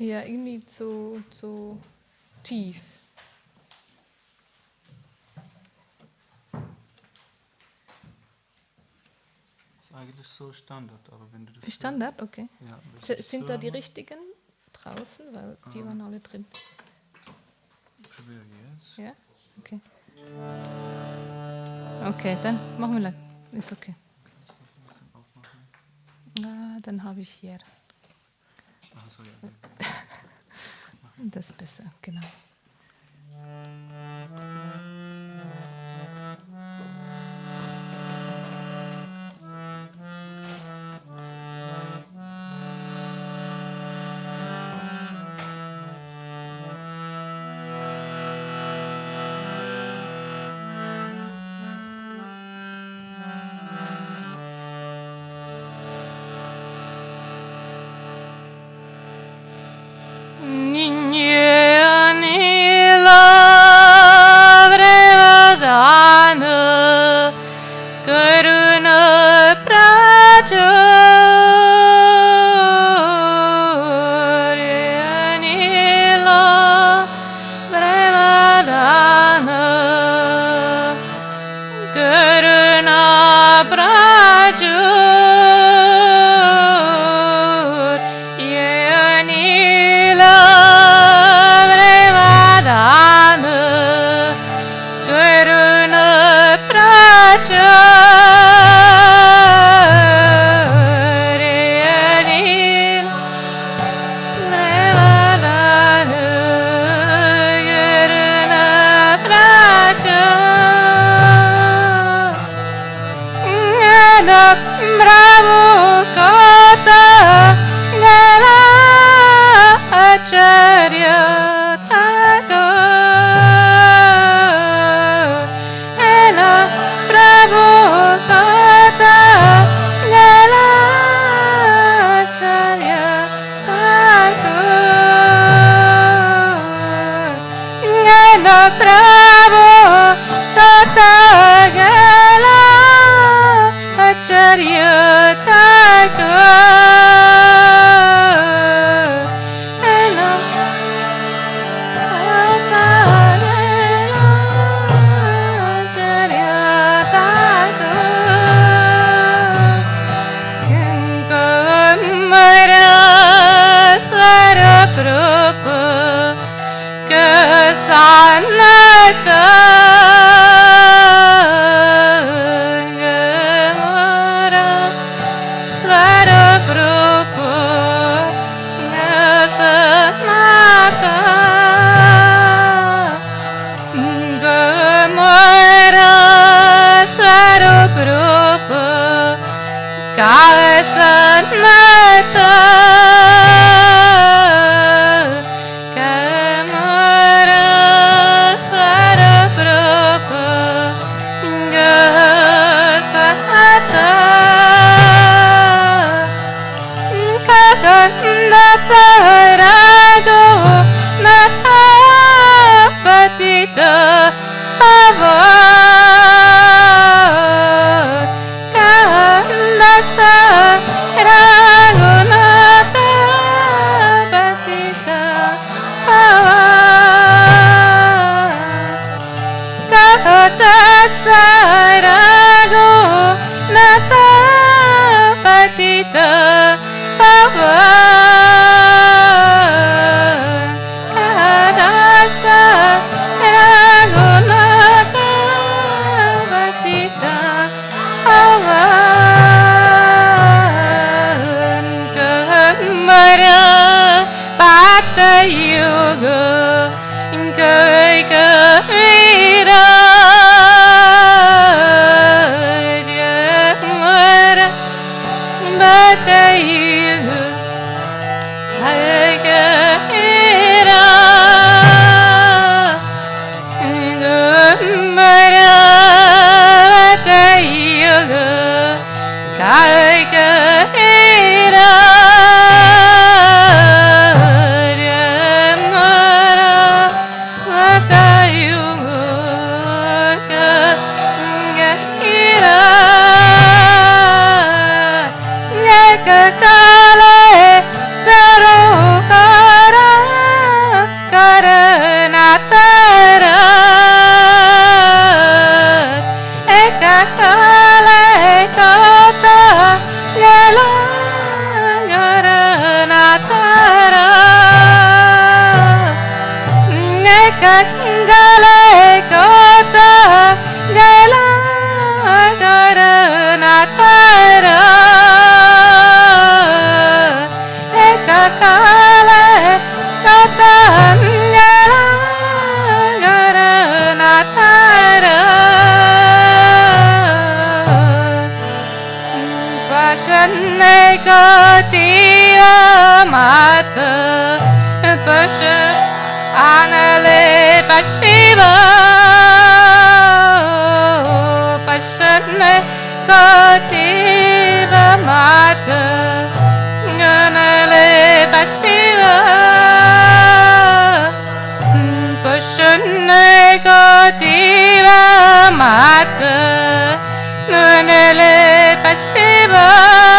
Ja, irgendwie zu tief. Ist eigentlich so Standard, aber wenn du das... Standard, okay. Ja, Sind da die richtigen draußen? Weil die waren alle drin. Probier jetzt. Ja? Okay. Okay, dann machen wir lang. Ist okay. Dann habe ich hier. Ach so, ja. Das ist besser, genau. Kale pero kara Pasha Anale Pashiva Pashane Kotiva Mata Anale Pashiva Pashane Kotiva Mata Anale Pashiva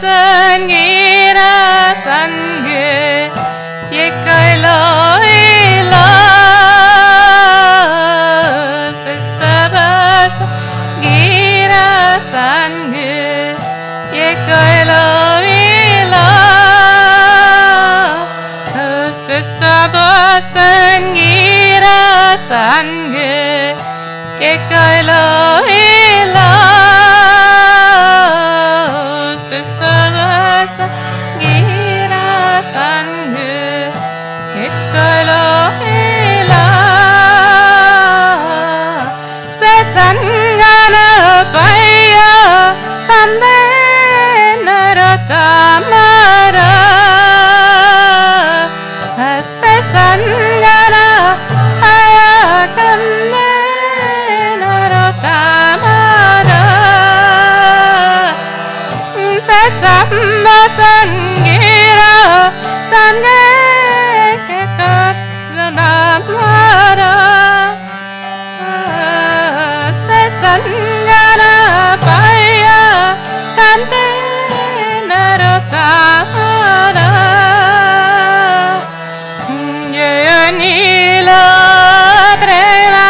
Sangira sange yekailo ila sesabas gira sange yekailo ila sesabas gira sange yekailo ila Sangira sange kekat se sangara paya kante narotamara yanila prema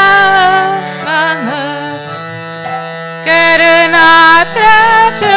karuna prachu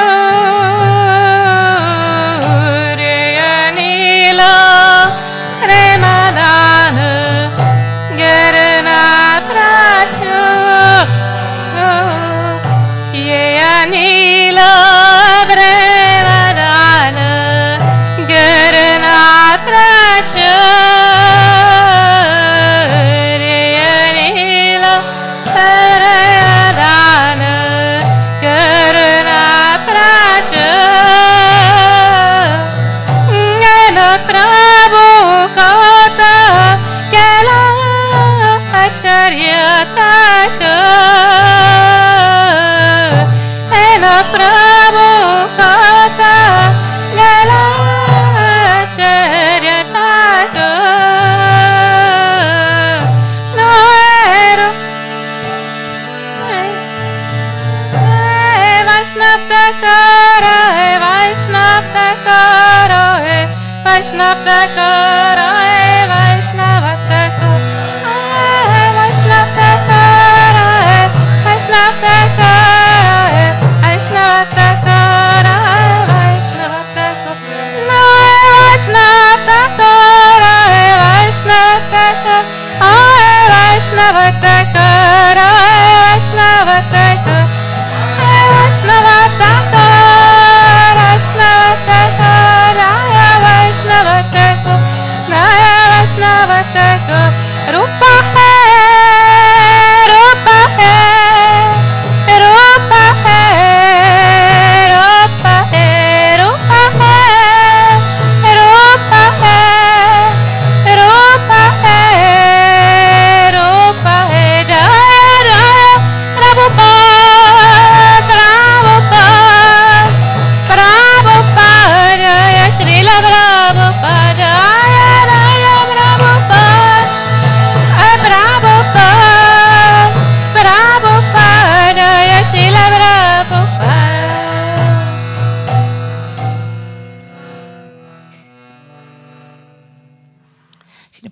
Vaishnava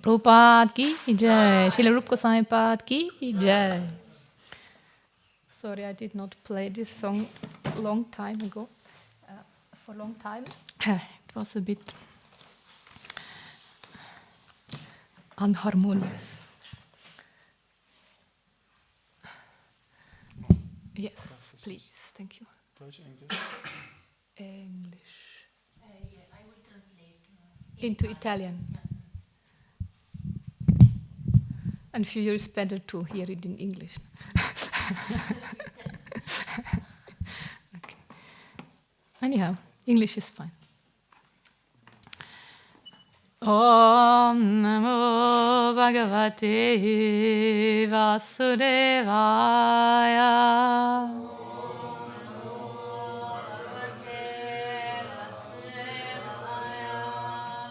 Srila Prabhupada ki jai, Srila Rupa Goswami Pad ki jai. Sorry, I did not play this song a long time ago. For a long time, it was a bit unharmonious. Yes, please, thank you. Deutsch, Englisch? English. Yeah, I will translate. Into Italian. And few years better to hear it in English. Okay. Anyhow, English is fine. Om Namo Bhagavate Vasudevaya.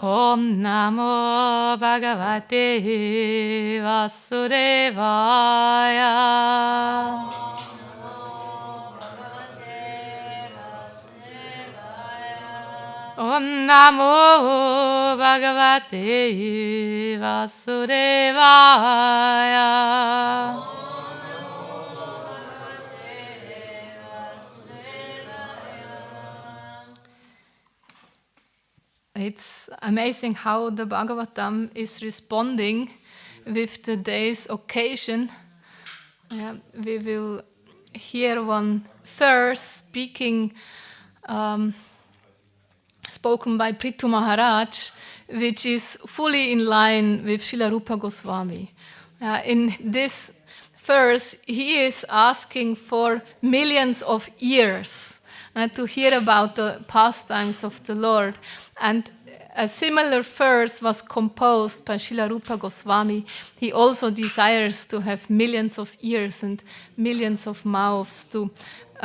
Om Namo Bhagavate Vasudevaya. Om Namo Bhagavate Vasudevaya. It's amazing how the Bhagavatam is responding with today's occasion. We will hear one verse spoken by Prithu Maharaj, which is fully in line with Srila Rupa Goswami. In this verse, he is asking for millions of years to hear about the pastimes of the Lord. And a similar verse was composed by Srila Rupa Goswami. He also desires to have millions of ears and millions of mouths to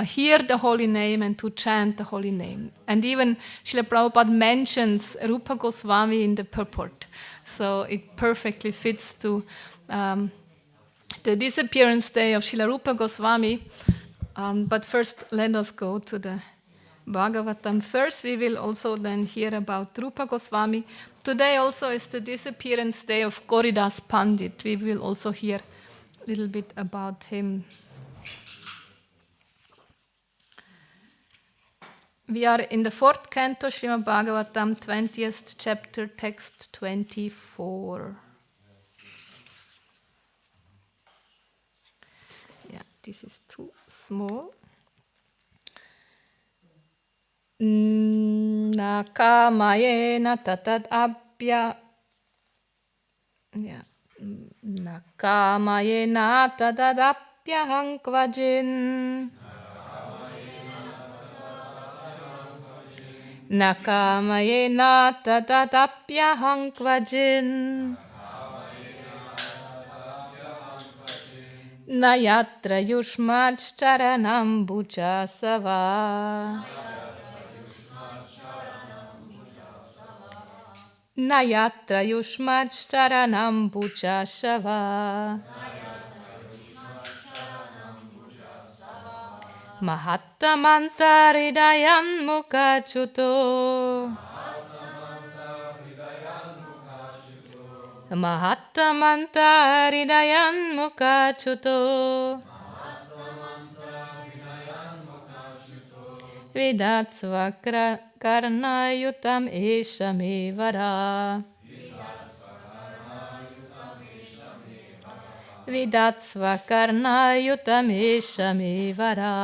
hear the holy name and to chant the holy name. And even Srila Prabhupada mentions Rupa Goswami in the purport. So it perfectly fits to the disappearance day of Srila Rupa Goswami. But first, let us go to the Bhagavatam. First, we will also then hear about Rupa Goswami. Today also is the disappearance day of Gauridas Pandit. We will also hear a little bit about him. We are in the 4th canto, Śrīmad-Bhāgavatam, 20th chapter, text 24. Yeah, this is too small. Nakamayena tatad abhya. Yeah. Nakamayena tatad abhyaham kvajin. Nakamayena tatad abhyaham kvajin. Nayatra yushmat charanam bhujasava. Nayatra yushmat charanam bhujasava. Mahattamanta hridayan mukhachuto. Mahattamanta hridayan mukhachuto. Vidatsva karnayutam eshamevara. Vidatsva karnayutam eshamevara.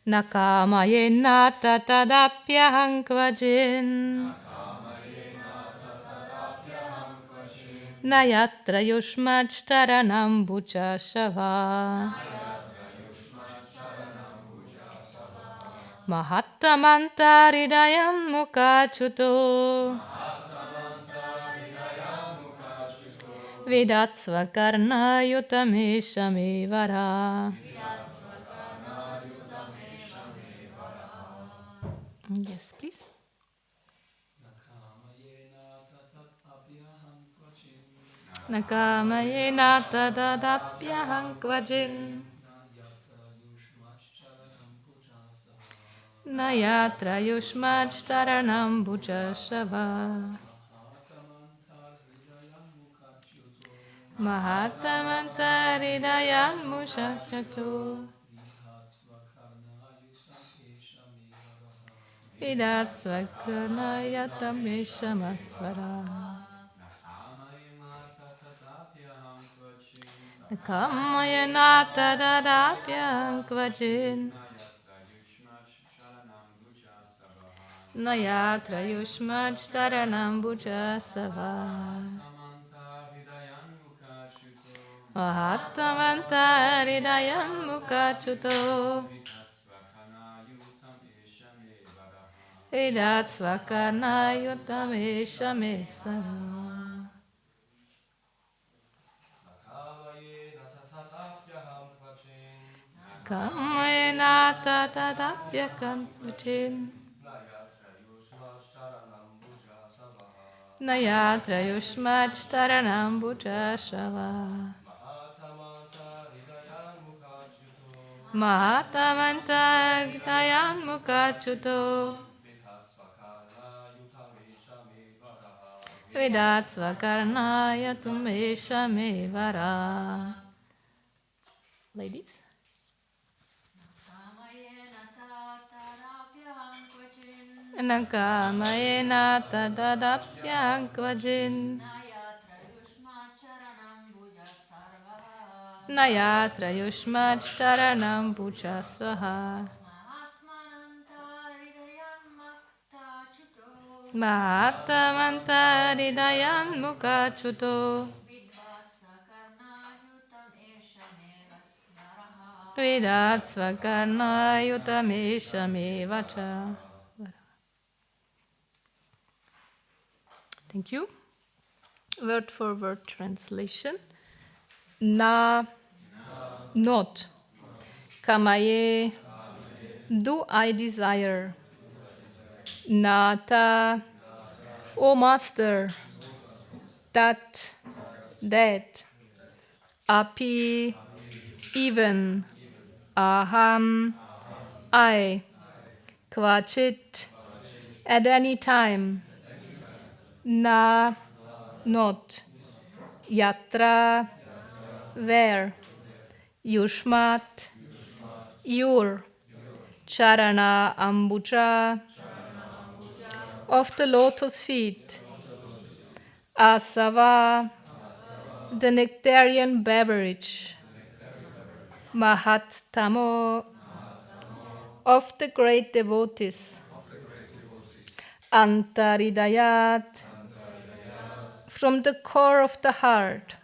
Nakamayena tatadapyaham kvajin. Nayatra yushmat charanam bhujasava. Mahattamanta hridayam mukhachuto. Vidatsva karnayutam eshamevara. Yes, please. Nakamayena tadadapyaham kvajin. Nayatra yushmajtaranam bhujashava. Mahatamantaridayam mushakyato. Vidatsvakarnayatam yeshamatvara. Nakamayana tadadapyam kvajin. Nayatra yushmajtaranam bhujasava. Mahatamantaridayam mukachuto. Vidatsvakarnayatam yeshamatvara. Kamayana tadadapyam kvajin. Nayatra yushmajtaranam bhujashava. Mahatamantaridayam mukachuto. Vidatsvakarnayatam eshamevara. Ladies? Nakamayena tadadapyam kvajin. Nayatra yushmajtaranam bhujasvaha. Mahatamantaridayam mukachuto. Vidatsvakarnayatam eshamevara. Thank you. Word for word translation. Na, not. Kamaye, do I desire. Nata, O Master. Tat, that. Api, even. Aham, I. Kvachit, at any time. Na, not. Yatra, where. Yushmat, your. Charana ambuja, of the lotus feet. Asava, the nectarian beverage. Mahattamo, of the great devotees. Antaridayat, from the core of the heart.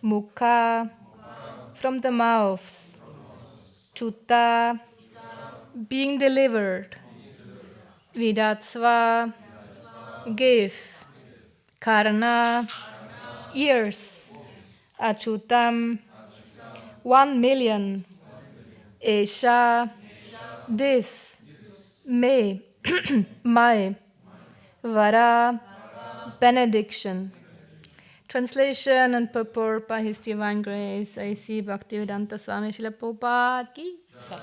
Mukha, from the mouths. Chuta, being delivered. Vidatsva, give. Karna, ears. Achutam, 1,000,000. Esha, this. Me, my. Vara, benediction. Translation and purport by His Divine Grace, A.C. Bhaktivedanta Swami Srila Prabhupada ki jai.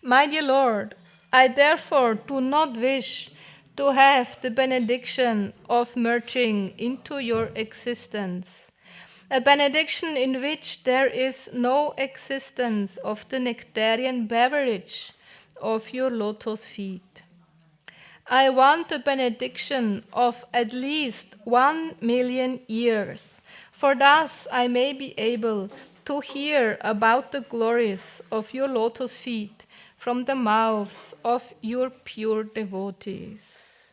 My dear Lord, I therefore do not wish to have the benediction of merging into your existence, a benediction in which there is no existence of the nectarian beverage of your lotus feet. I want a benediction of at least 1,000,000 years, for thus I may be able to hear about the glories of your lotus feet from the mouths of your pure devotees.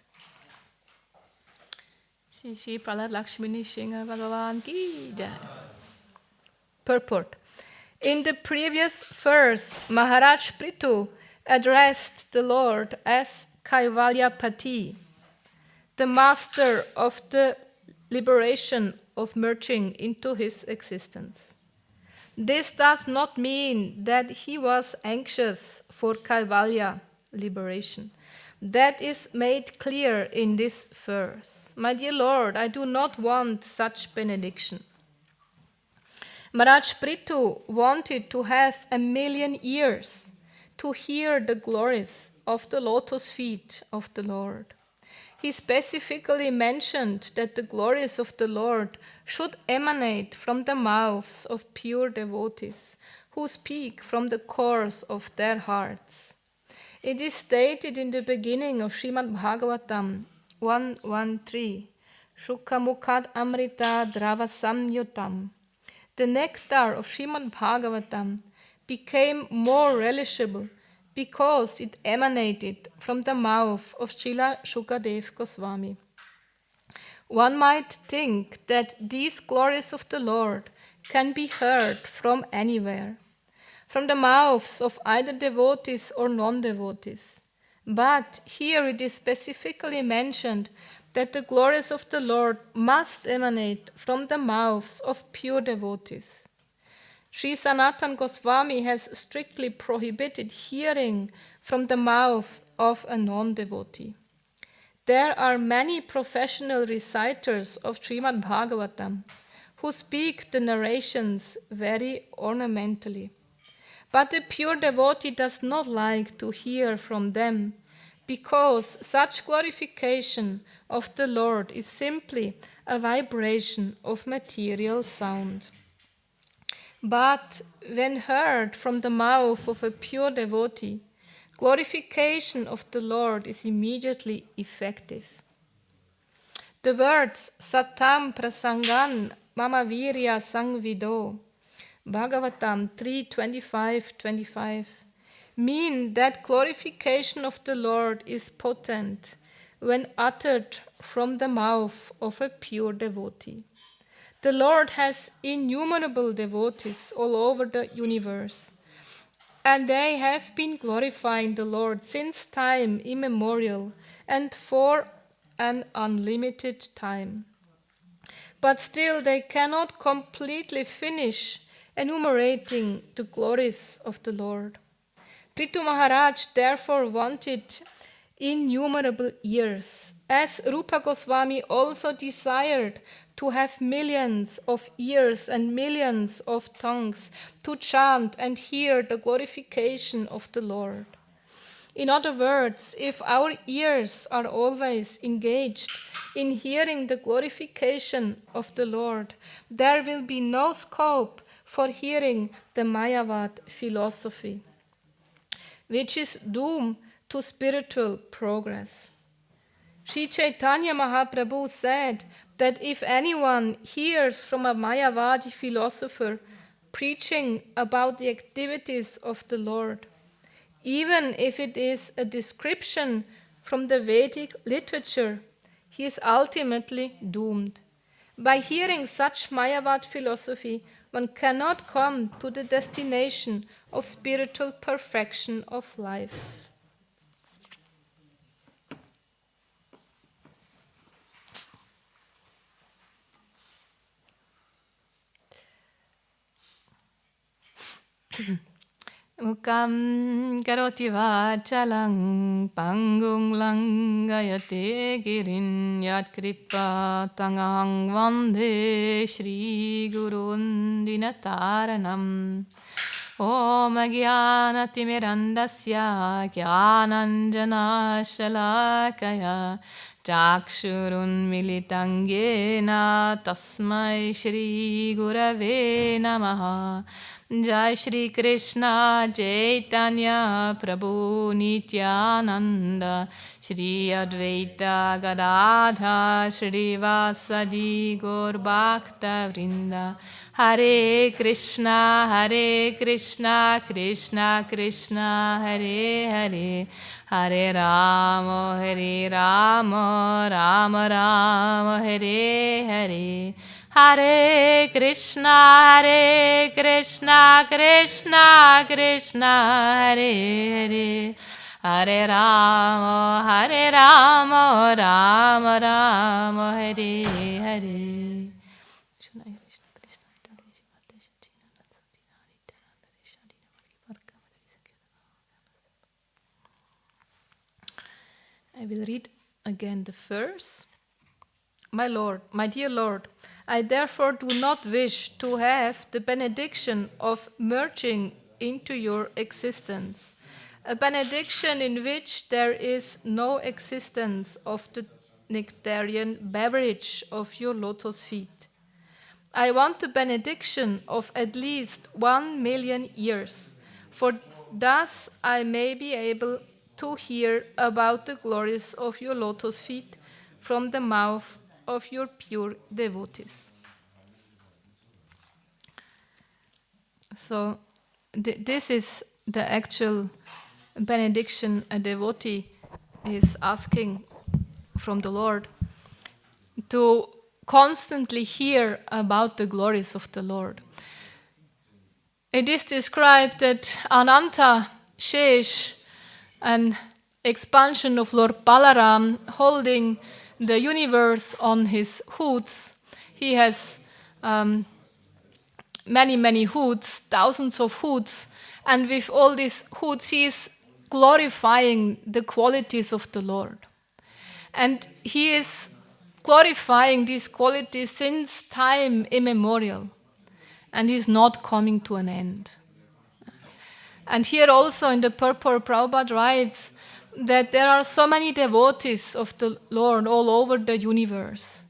Shri Shri Prahlad Lakshmini Singha Bhagavan ki jai. Purport. In the previous verse, Maharaj Prithu addressed the Lord as Kaivalyapati, the master of the liberation of merging into his existence. This does not mean that he was anxious for Kaivalya liberation. That is made clear in this verse. My dear Lord, I do not want such benediction. Maharaj Prithu wanted to have 1,000,000 years, to hear the glories of the lotus feet of the Lord. He specifically mentioned that the glories of the Lord should emanate from the mouths of pure devotees who speak from the cores of their hearts. It is stated in the beginning of Śrīmad-Bhāgavatam 1.1.3, Shukhamukhat Amrita Drava Samyutam. The nectar of Śrīmad-Bhāgavatam became more relishable because it emanated from the mouth of Srila Shukadev Goswami. One might think that these glories of the Lord can be heard from anywhere, from the mouths of either devotees or non-devotees. But here it is specifically mentioned that the glories of the Lord must emanate from the mouths of pure devotees. Sri Sanatan Goswami has strictly prohibited hearing from the mouth of a non-devotee. There are many professional reciters of Śrīmad-Bhāgavatam who speak the narrations very ornamentally. But the pure devotee does not like to hear from them because such glorification of the Lord is simply a vibration of material sound. But when heard from the mouth of a pure devotee, glorification of the Lord is immediately effective. The words Satam Prasangan Mama Virya Sangvido, Bhagavatam 3:25-25, mean that glorification of the Lord is potent when uttered from the mouth of a pure devotee. The Lord has innumerable devotees all over the universe, and they have been glorifying the Lord since time immemorial and for an unlimited time. But still they cannot completely finish enumerating the glories of the Lord. Prithu Maharaj therefore wanted innumerable ears, as Rupa Goswami also desired to have millions of ears and millions of tongues to chant and hear the glorification of the Lord. In other words, if our ears are always engaged in hearing the glorification of the Lord, there will be no scope for hearing the Mayavad philosophy, which is doomed to spiritual progress. Sri Chaitanya Mahaprabhu said that if anyone hears from a Mayavadi philosopher preaching about the activities of the Lord, even if it is a description from the Vedic literature, he is ultimately doomed. By hearing such Mayavad philosophy, one cannot come to the destination of spiritual perfection of life. Mukam karoti vachalang pangung langayate girin yat kripa tangahang vande Shri Gurun dinataranam Om Jnanatimirandasya Jnananjana Shalakaya Chakshurun militangena Tasmai Shri Gurave Namaha Jai Shri Krishna Chaitanya Prabhu Nityananda Shri Advaita Gadadha Shri Vasadi Gaur Bhakta Vrinda Hare Krishna Krishna Krishna Hare Hare Hare Rama Rama Rama Hare Hare Hare Krishna Krishna Krishna Hare Hare Hare Rama Rama Rama Hare Hare. I will read again the verse. My Lord, my dear Lord, I therefore do not wish to have the benediction of merging into your existence. a benediction in which there is no existence of the nectarian beverage of your lotus feet. I want the benediction of at least 1,000,000 years, for thus I may be able to hear about the glories of your lotus feet from the mouth of your pure devotees. So this is the actual benediction a devotee is asking from the Lord, to constantly hear about the glories of the Lord. It is described that Ananta Shesh, an expansion of Lord Balaram, holding the universe on his hoods. He has many hoods, thousands of hoods, and with all these hoods he is glorifying the qualities of the Lord. And he is glorifying these qualities since time immemorial, and is not coming to an end. And here also in the purport, Prabhupada writes that there are so many devotees of the Lord all over the universe,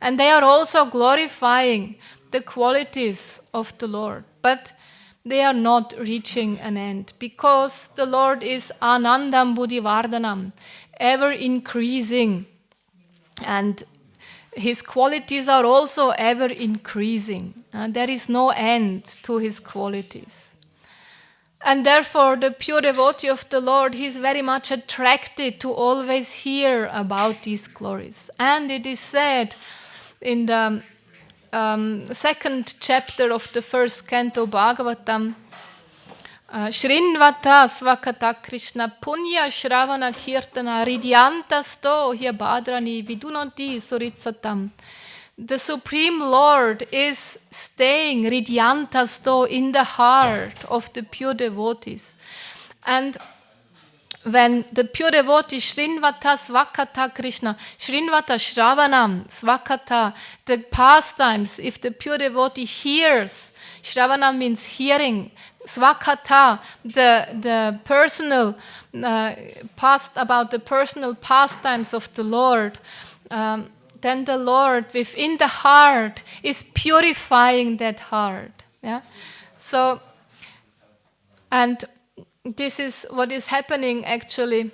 and they are also glorifying the qualities of the Lord, but they are not reaching an end, because the Lord is Anandam Buddhivardhanam, ever increasing, and his qualities are also ever increasing, and there is no end to his qualities. And therefore the pure devotee of the Lord, he is very much attracted to always hear about these glories. And it is said in the second chapter of the first canto Bhagavatam, Shrinvata Svakata Krishna Punya Shravana Kirtana Ridyanta Sto Hyabadrani Vidunoti Suritsatam. The Supreme Lord is staying Ridyanta Sto in the heart of the pure devotees. And when the pure devotee Shrinvata Svakata Krishna, Shrinvata Shravanam, Svakata, the pastimes, if the pure devotee hears, Shravanam means hearing, Svakata, the personal, about the personal pastimes of the Lord, then the Lord within the heart is purifying that heart. Yeah? So, and this is what is happening actually.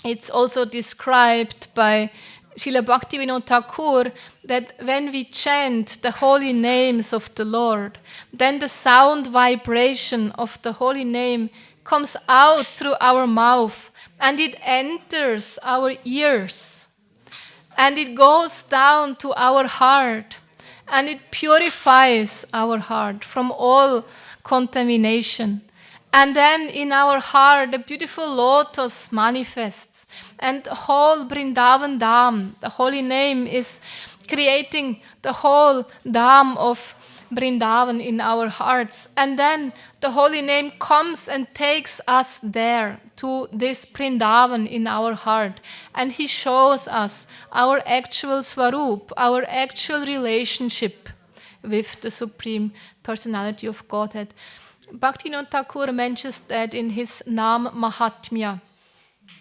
It's also described by Srila Bhaktivinoda Thakur that when we chant the holy names of the Lord, then the sound vibration of the holy name comes out through our mouth and it enters our ears and it goes down to our heart and it purifies our heart from all contamination. And then in our heart the beautiful lotus manifests. And whole Vrindavan Dham, the holy name, is creating the whole Dham of Vrindavan in our hearts. And then the holy name comes and takes us there to this Vrindavan in our heart. And he shows us our actual Swarup, our actual relationship with the Supreme Personality of Godhead. Bhaktivinoda Thakur mentions that in his Nam Mahatmya,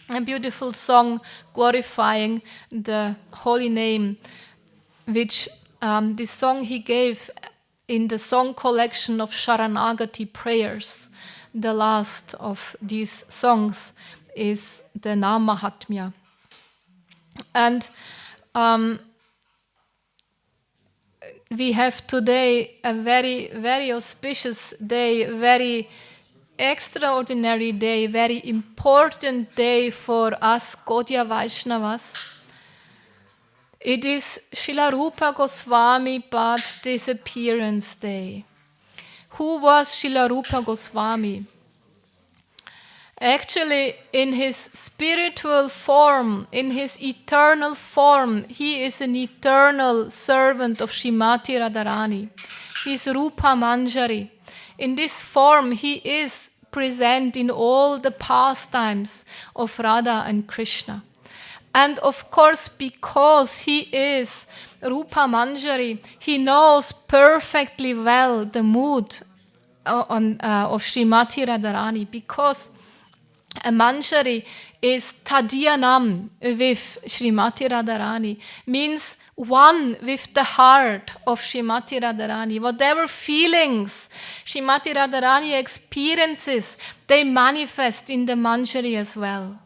a beautiful song glorifying the holy name, which this song he gave in the song collection of Sharanagati prayers. The last of these songs is the Nam Mahatmya. And we have today a very, very auspicious day, very extraordinary day, very important day for us Gaudiya Vaishnavas. It is Srila Rupa Goswami Pad's disappearance day. Who was Srila Rupa Goswami? Actually, in his spiritual form, in his eternal form, he is an eternal servant of Srimati Radharani. He is Rupa Manjari. In this form, he is present in all the pastimes of Radha and Krishna. And of course, because he is Rupa Manjari, he knows perfectly well the mood of Srimati Radharani, because A manjari is tadyanam with Srimati Radharani, means one with the heart of Srimati Radharani. Whatever feelings Srimati Radharani experiences, they manifest in the manjari as well.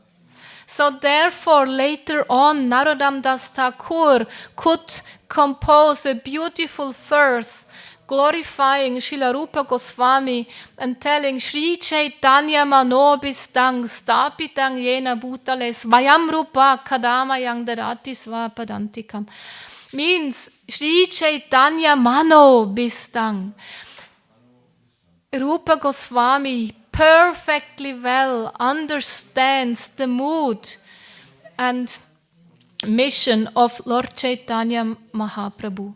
So therefore, later on, Narodam Das Thakur could compose a beautiful verse glorifying Srila Rupa Goswami and telling Sri Chaitanya Manobistang Stapitang Yena Bhutale Svayam Rupa Kadamayang Dadati Svapadantikam. Means Sri Chaitanya Manobistang. Rupa Goswami perfectly well understands the mood and mission of Lord Chaitanya Mahaprabhu.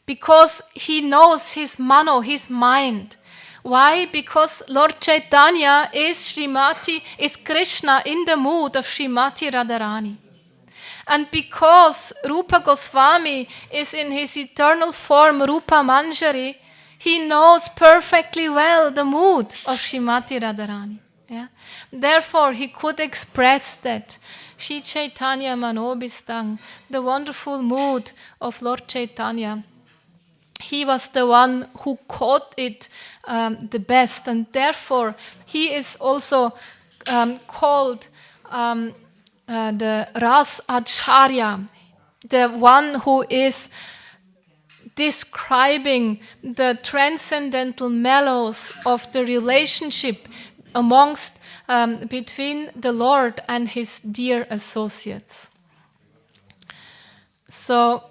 Because he knows his mano, his mind. Why? Because Lord Chaitanya is Krishna in the mood of Srimati Radharani. And because Rupa Goswami is in his eternal form, Rupa Manjari, he knows perfectly well the mood of Srimati Radharani. Yeah? Therefore, he could express that. Shri Chaitanya Manobistang, the wonderful mood of Lord Chaitanya. He was the one who caught it the best, and therefore he is also called the Ras Acharya, the one who is describing the transcendental mellows of the relationship amongst between the Lord and his dear associates. So,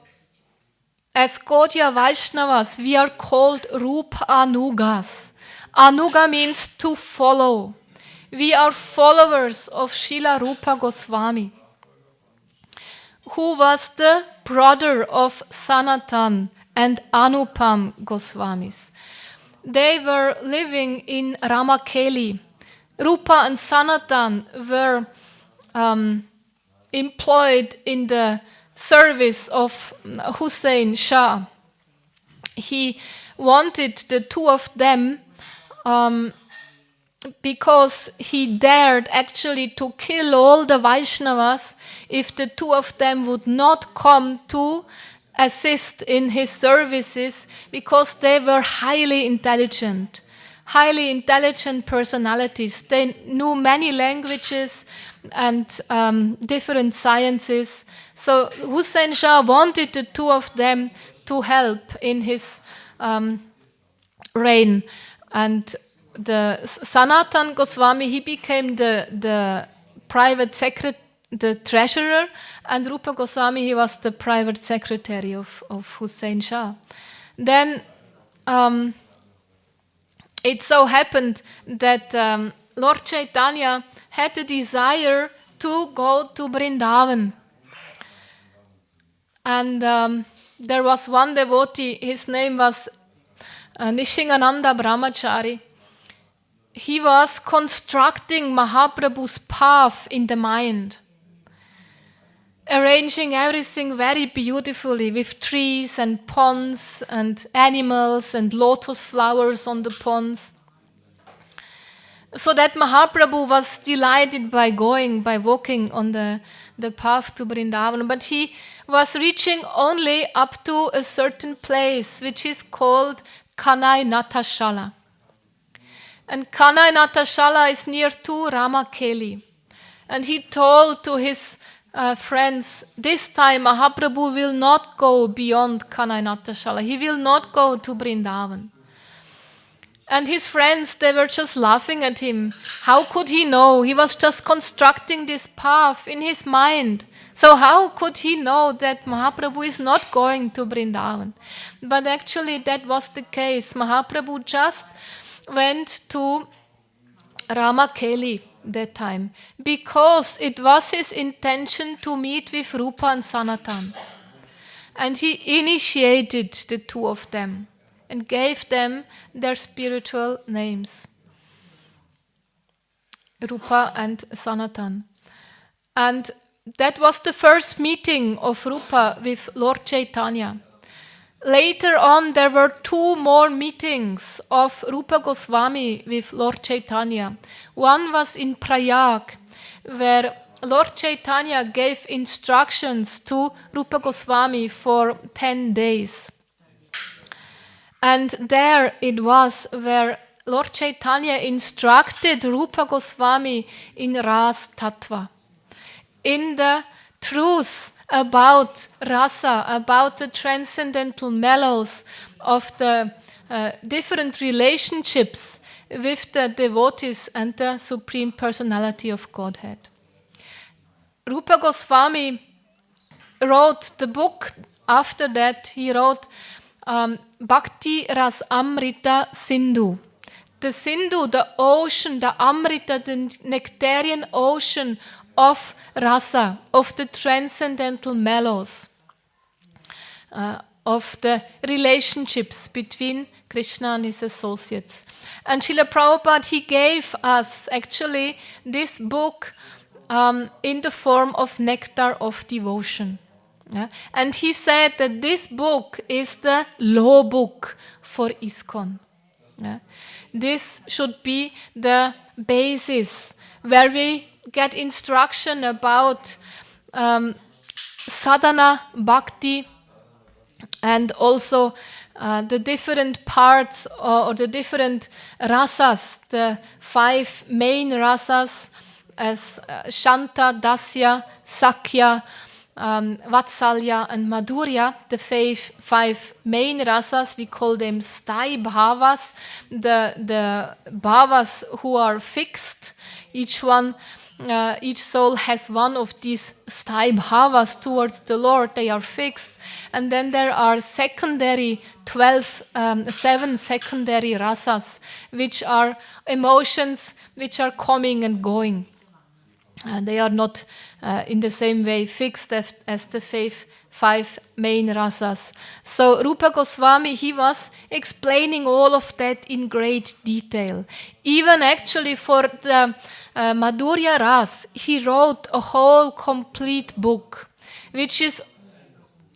as Gaudiya Vaishnavas, we are called Rupa Anugas. Anuga means to follow. We are followers of Srila Rupa Goswami, who was the brother of Sanatan and Anupam Goswamis. They were living in Ramakeli. Rupa and Sanatan were employed in the service of Hussein Shah. He wanted the two of them because he dared actually to kill all the Vaishnavas if the two of them would not come to assist in his services, because they were highly intelligent personalities. They knew many languages and different sciences. So Hussein Shah wanted the two of them to help in his reign. And the Sanatan Goswami, he became the private secretary, the treasurer, and Rupa Goswami, he was the private secretary of Hussein Shah. Then it so happened that Lord Chaitanya had a desire to go to Vrindavan. And there was one devotee, his name was Nishingananda Brahmachari. He was constructing Mahaprabhu's path in the mind, arranging everything very beautifully with trees and ponds and animals and lotus flowers on the ponds. So that Mahaprabhu was delighted by walking on the path to Vrindavan. But he was reaching only up to a certain place, which is called Kanai Natashala. And Kanai Natashala is near to Ramakeli. And he told to his friends, this time Mahaprabhu will not go beyond Kanai Natashala. He will not go to Vrindavan. And his friends, they were just laughing at him. How could he know? He was just constructing this path in his mind. So how could he know that Mahaprabhu is not going to Vrindavan? But actually that was the case. Mahaprabhu just went to Ramakeli that time because it was his intention to meet with Rupa and Sanatan. And he initiated the two of them and gave them their spiritual names, Rupa and Sanatan. And that was the first meeting of Rupa with Lord Chaitanya. Later on, there were 2 more meetings of Rupa Goswami with Lord Chaitanya. One was in Prayag, where Lord Chaitanya gave instructions to Rupa Goswami for 10 days. And there it was where Lord Chaitanya instructed Rupa Goswami in Ras Tattva, in the truth about rasa, about the transcendental mellows of the different relationships with the devotees and the Supreme Personality of Godhead. Rupa Goswami wrote the book. After that, he wrote Bhakti Ras Amrita Sindhu. The Sindhu, the ocean, the Amrita, the nectarian ocean of rasa, of the transcendental mellows, of the relationships between Krishna and his associates. And Srila Prabhupada, he gave us actually this book in the form of nectar of devotion. Yeah? And he said that this book is the law book for ISKCON. Yeah? This should be the basis where we get instruction about sadhana, bhakti, and also the different parts or the different rasas, the 5 main rasas as Shanta, Dasya, Sakya, Vatsalya and Madhurya, the 5 main rasas. We call them sthai bhavas, the bhavas who are fixed. Each soul has one of these sthai bhavas towards the Lord. They are fixed. And then there are secondary 7 secondary rasas, which are emotions which are coming and going. They are not in the same way fixed as the 5 main rasas. So Rupa Goswami, he was explaining all of that in great detail. Even actually for the Madhurya Ras, he wrote a whole complete book, which is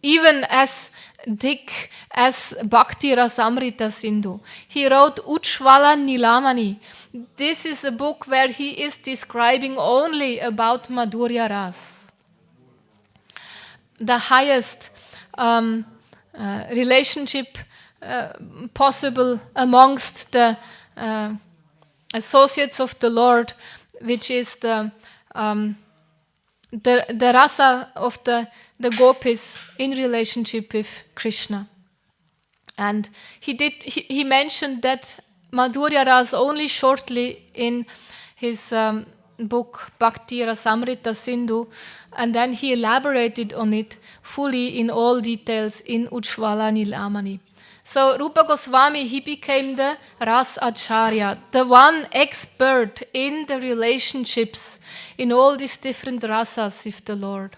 even as thick as Bhakti Rasamrita Sindhu. He wrote Ujjvala Nilamani. This is a book where he is describing only about Madhurya Ras, the highest relationship possible amongst the associates of the Lord, which is the rasa of the gopis in relationship with Krishna. And he mentioned that Madhurya Ras only shortly in his book Bhakti Rasamrita Sindhu, and then he elaborated on it fully in all details in Ujjvala Nilamani. So Rupa Goswami, he became the Ras Acharya, the one expert in the relationships in all these different rasas with the Lord.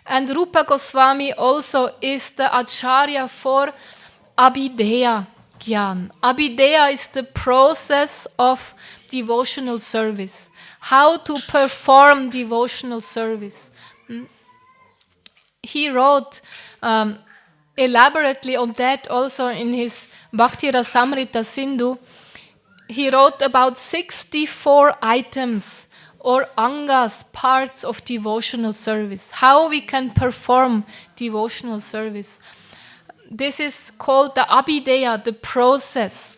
And Rupa Goswami also is the Acharya for Abhideya Gyan. Abhideya is the process of devotional service. How to perform devotional service. He wrote elaborately on that also in his Bhakti Rasamrita Sindhu. He wrote about 64 items or angas, parts of devotional service. How we can perform devotional service. This is called the Abhideya, the process.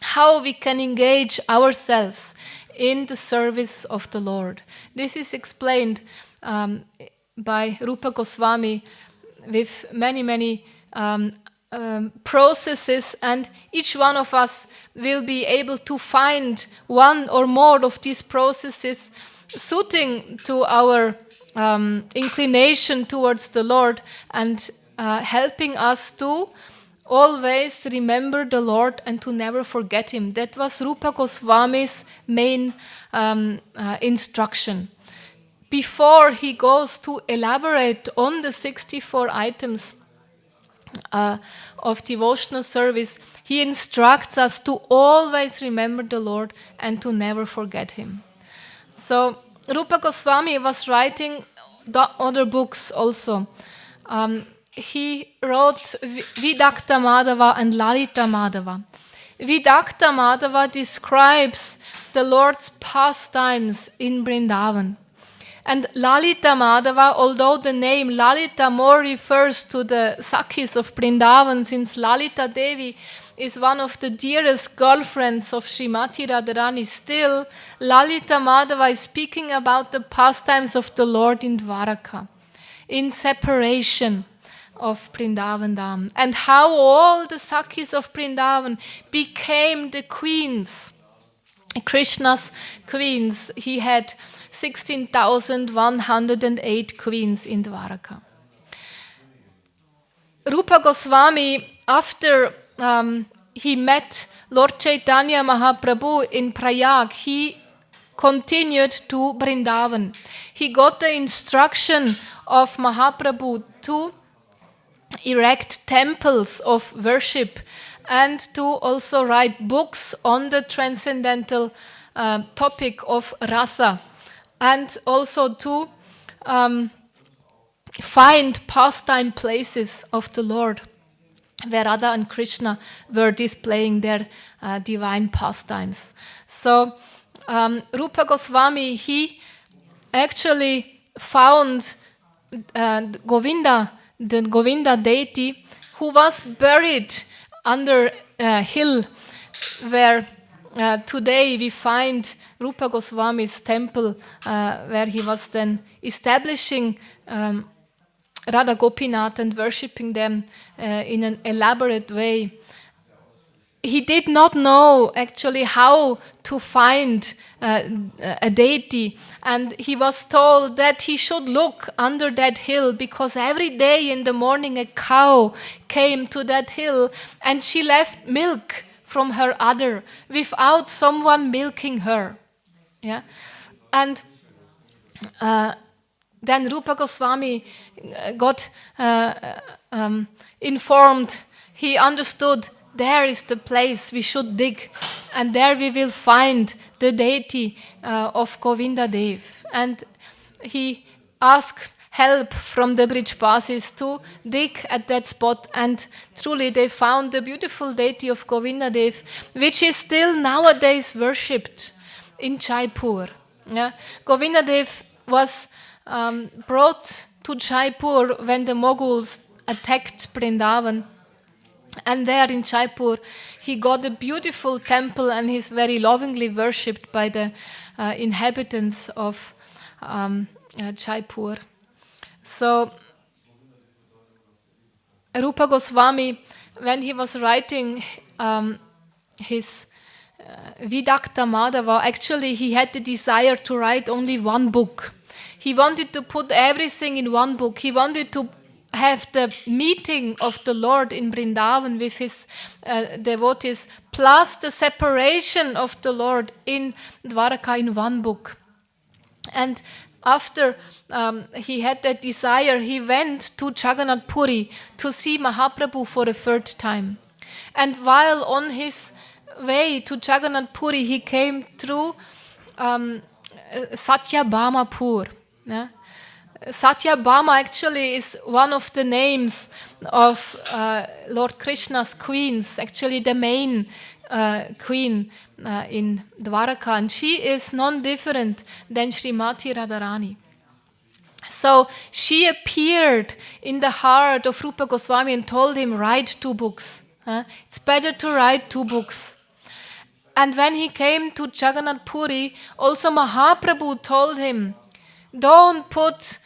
How we can engage ourselves in the service of the Lord. This is explained by Rupa Goswami with many processes, and each one of us will be able to find one or more of these processes suiting to our inclination towards the Lord and helping us to always remember the Lord and to never forget Him. That was Rupa Goswami's main instruction. Before he goes to elaborate on the 64 items of devotional service, he instructs us to always remember the Lord and to never forget Him. So Rupa Goswami was writing the other books also. he wrote Vidakta Madhava and Lalita Madhava. Vidakta Madhava describes the Lord's pastimes in Vrindavan. And Lalita Madhava, although the name Lalita more refers to the Sakhis of Vrindavan, since Lalita Devi is one of the dearest girlfriends of Srimati Radharani, still Lalita Madhava is speaking about the pastimes of the Lord in Dwaraka, in separation of Vrindavan Dham, and how all the Sakhis of Vrindavan became the queens, Krishna's queens. He had 16,108 queens in Dwaraka. Rupa Goswami, after he met Lord Chaitanya Mahaprabhu in Prayag, he continued to Vrindavan. He got the instruction of Mahaprabhu to erect temples of worship and to also write books on the transcendental topic of rasa, and also to find pastime places of the Lord where Radha and Krishna were displaying their divine pastimes. So Rupa Goswami, he actually found Govinda, the Govinda deity, who was buried under a hill where today we find Rupa Goswami's temple, where he was then establishing Radha Gopinath and worshipping them in an elaborate way. He did not know actually how to find a deity, and he was told that he should look under that hill, because every day in the morning a cow came to that hill and she left milk from her udder without someone milking her. Yeah, and then Rupa Goswami got informed. He understood there is the place we should dig, and there we will find the deity of Govinda Dev. And he asked help from the Brijbasis to dig at that spot, and truly they found the beautiful deity of Govinda Dev, which is still nowadays worshipped in Jaipur. Yeah? Govinda Dev was brought to Jaipur when the Moguls attacked Vrindavan. And there in Jaipur, he got a beautiful temple and he's very lovingly worshipped by the inhabitants of Jaipur. So, Rupa Goswami, when he was writing his Vidakta Madhava, actually he had the desire to write only one book. He wanted to put everything in one book. He wanted to have the meeting of the Lord in Vrindavan with his devotees, plus the separation of the Lord in Dwaraka in one book. And after he had that desire, he went to Jagannath Puri to see Mahaprabhu for a third time. And while on his way to Jagannath Puri, he came through Satyabhamapur. Yeah? Satyabhama actually is one of the names of Lord Krishna's queens, actually the main queen in Dwaraka, and she is non-different than Srimati Radharani. So she appeared in the heart of Rupa Goswami and told him, write 2 books. It's better to write 2 books. And when he came to Jagannath Puri, also Mahaprabhu told him, don't put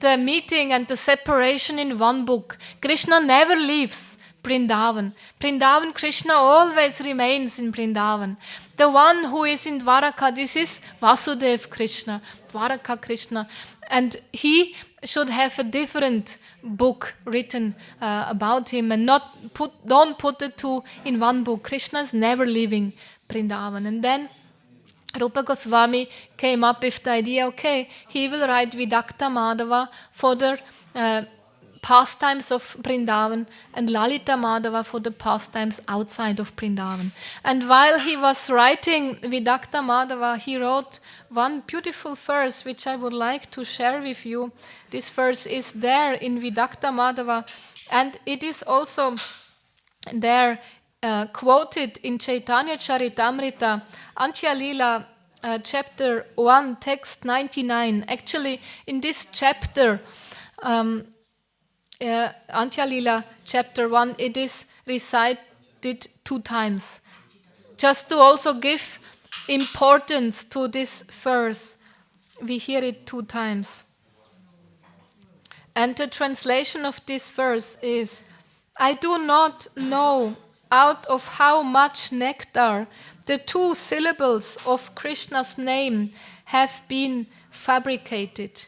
the meeting and the separation in one book. Krishna never leaves Vrindavan. Vrindavan, Krishna always remains in Vrindavan. The one who is in Dwaraka, this is Vasudev Krishna, Dwaraka Krishna. And he should have a different book written about him, and don't put the 2 in one book. Krishna is never leaving Vrindavan. And then Rupa Goswami came up with the idea, okay, he will write Vidakta Madhava for the pastimes of Vrindavan, and Lalita Madhava for the pastimes outside of Vrindavan. And while he was writing Vidakta Madhava, he wrote one beautiful verse which I would like to share with you. This verse is there in Vidakta Madhava, and it is also there quoted in Chaitanya Charitamrita, Antya Lila, chapter 1, text 99. Actually, in this chapter, Antya Lila, chapter 1, it is recited 2 times. Just to also give importance to this verse, we hear it 2 times. And the translation of this verse is, I do not know out of how much nectar the 2 syllables of Krishna's name have been fabricated.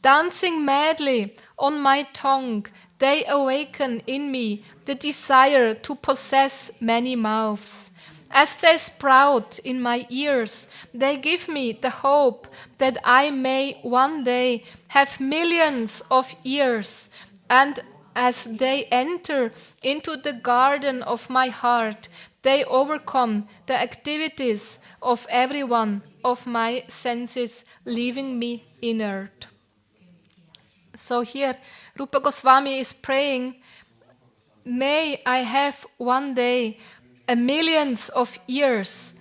Dancing madly on my tongue, they awaken in me the desire to possess many mouths. As they sprout in my ears, they give me the hope that I may one day have millions of ears, and as they enter into the garden of my heart, they overcome the activities of every one of my senses, leaving me inert. So here, Rupa Goswami is praying, may I have one day millions of ears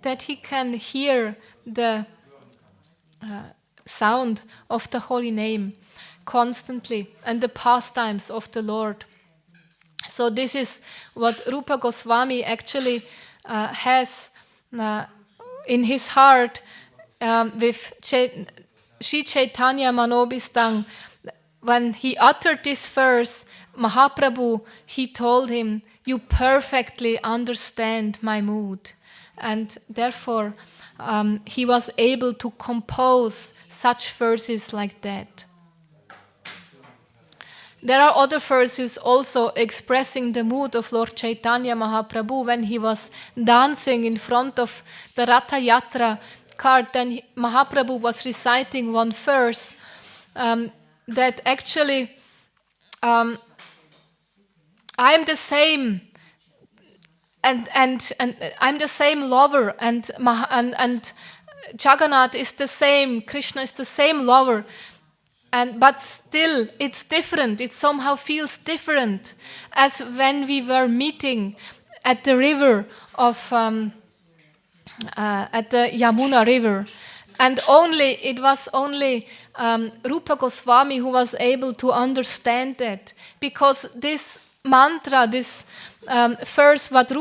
that he can hear the sound of the holy name constantly and the pastimes of the Lord. So this is what Rupa Goswami actually has in his heart with Sri Chaitanya Manobistang. When he uttered this verse, Mahaprabhu, he told him, you perfectly understand my mood. And therefore, he was able to compose such verses like that. There are other verses also expressing the mood of Lord Chaitanya Mahaprabhu when he was dancing in front of the Ratha Yatra cart. Then Mahaprabhu was reciting one verse that actually I am the same, and I'm the same lover, and Jagannath is the same, Krishna is the same lover. But still, it's different. It somehow feels different, as when we were meeting at the river of at the Yamuna river, and it was only Rupa Goswami who was able to understand that, because this mantra, this verse, what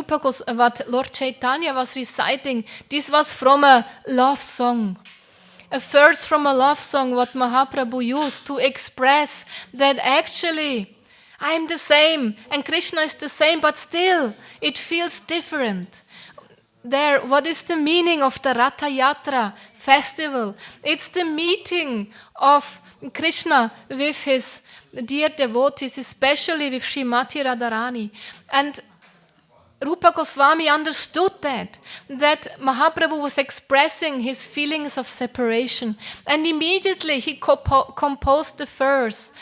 Lord Chaitanya was reciting, this was from a love song. A verse from a love song what Mahaprabhu used to express that actually I am the same and Krishna is the same, but still it feels different. There, what is the meaning of the Ratha Yatra festival? It's the meeting of Krishna with his dear devotees, especially with Srimati Radharani. And Rupa Goswami understood that Mahaprabhu was expressing his feelings of separation. And immediately he composed the verse.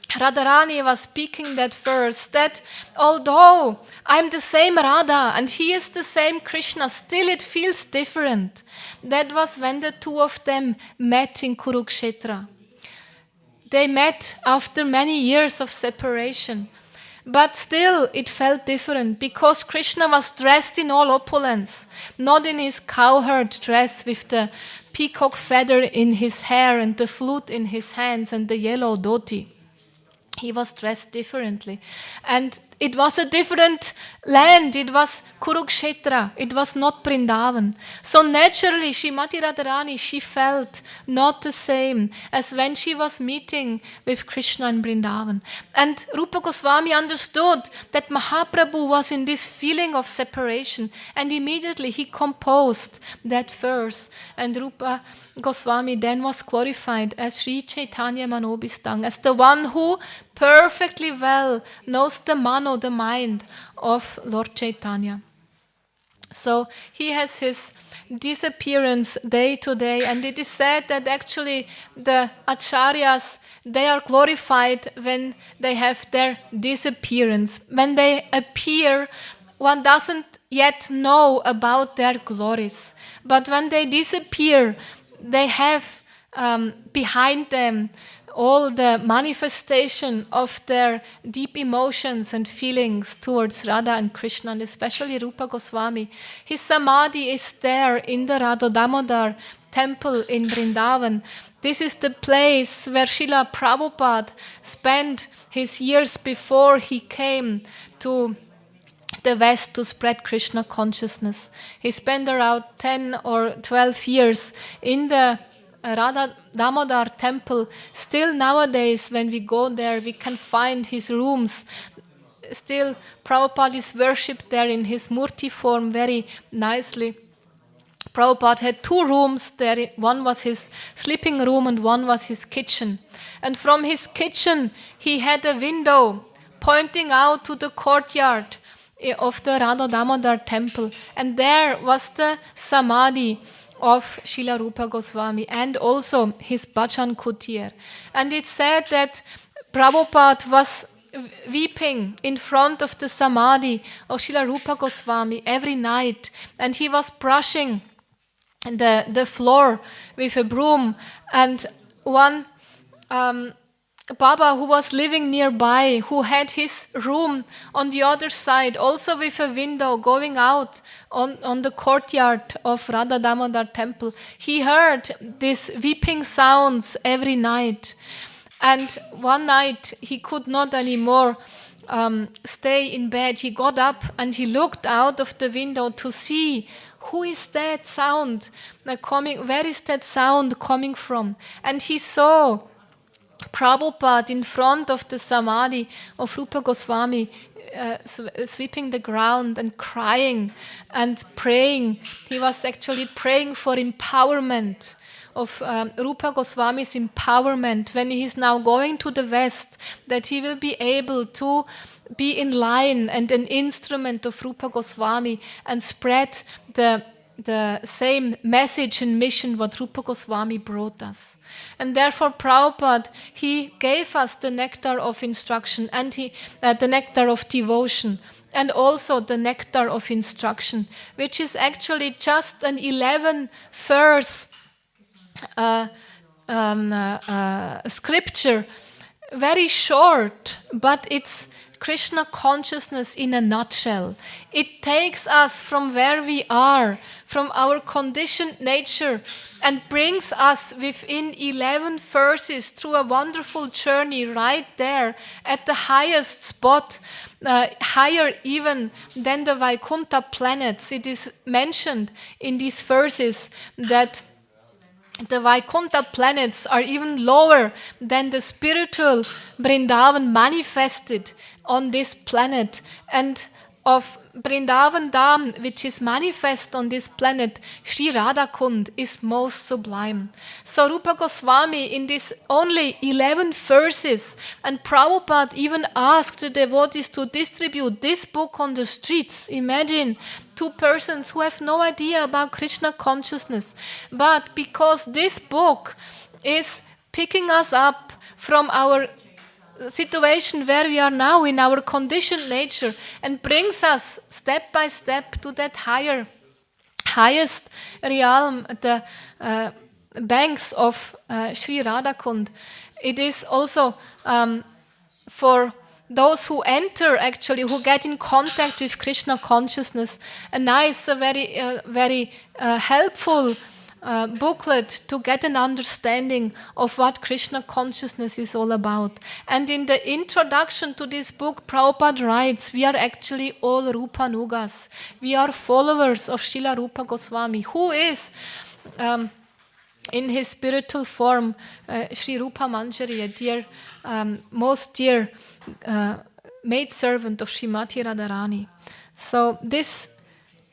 Radharani was speaking that verse, that although I'm the same Radha and he is the same Krishna, still it feels different. That was when the 2 of them met in Kurukshetra. They met after many years of separation. But still, it felt different because Krishna was dressed in all opulence, not in his cowherd dress with the peacock feather in his hair and the flute in his hands and the yellow dhoti. He was dressed differently. And it was a different land. It was Kurukshetra. It was not Vrindavan. So naturally, Srimati Radharani, she felt not the same as when she was meeting with Krishna in Vrindavan. And Rupa Goswami understood that Mahaprabhu was in this feeling of separation. And immediately he composed that verse. And Rupa Goswami then was glorified as Sri Chaitanya Manobistang, as the one who perfectly well knows the mano, the mind of Lord Chaitanya. So he has his disappearance day to day. And it is said that actually the acharyas, they are glorified when they have their disappearance. When they appear, one doesn't yet know about their glories. But when they disappear, they have behind them all the manifestation of their deep emotions and feelings towards Radha and Krishna, and especially Rupa Goswami. His samadhi is there in the Radha Damodara temple in Vrindavan. This is the place where Srila Prabhupada spent his years before he came to the West to spread Krishna consciousness. He spent around 10 or 12 years in the Radha Damodar temple. Still nowadays, when we go there, we can find his rooms. Still, Prabhupada is worshipped there in his murti form very nicely. Prabhupada had 2 rooms there. One was his sleeping room and one was his kitchen. And from his kitchen, he had a window pointing out to the courtyard of the Radha Damodar temple. And there was the samadhi of Srila Rupa Goswami and also his bhajan kutir. And it said that Prabhupada was weeping in front of the samadhi of Srila Rupa Goswami every night, and he was brushing the floor with a broom, and one Baba who was living nearby, who had his room on the other side, also with a window going out on the courtyard of Radha Damodar temple, he heard these weeping sounds every night. And one night he could not anymore stay in bed. He got up and he looked out of the window to see who is that sound coming, where is that sound coming from? And he saw Prabhupada in front of the samadhi of Rupa Goswami, sweeping the ground and crying and praying. He was actually praying for empowerment, of Rupa Goswami's empowerment when he is now going to the West, that he will be able to be in line and an instrument of Rupa Goswami and spread the same message and mission what Rupa Goswami brought us. And therefore Prabhupada, he gave us the nectar of instruction and the nectar of devotion, and also the nectar of instruction, which is actually just an 11-verse scripture, very short, but it's Krishna consciousness in a nutshell. It takes us from where we are, from our conditioned nature, and brings us within 11 verses through a wonderful journey right there at the highest spot, higher even than the Vaikuntha planets. It is mentioned in these verses that the Vaikuntha planets are even lower than the spiritual Vrindavan manifested on this planet. And of Vrindavan Dham, which is manifest on this planet, Sri Radha Kund is most sublime. So Rupa Goswami in these only 11 verses, and Prabhupada even asked the devotees to distribute this book on the streets. Imagine 2 persons who have no idea about Krishna consciousness. But because this book is picking us up from our situation where we are now in our conditioned nature and brings us step by step to that highest realm, the banks of Sri Radhakund. It is also for those who enter, actually, who get in contact with Krishna consciousness, a nice, very helpful booklet to get an understanding of what Krishna consciousness is all about. And in the introduction to this book, Prabhupada writes, we are actually all Rupanugas. We are followers of Srila Rupa Goswami, who is in his spiritual form, Sri Rupa Manjari, a dear, most dear maidservant of Srimati Radharani. So this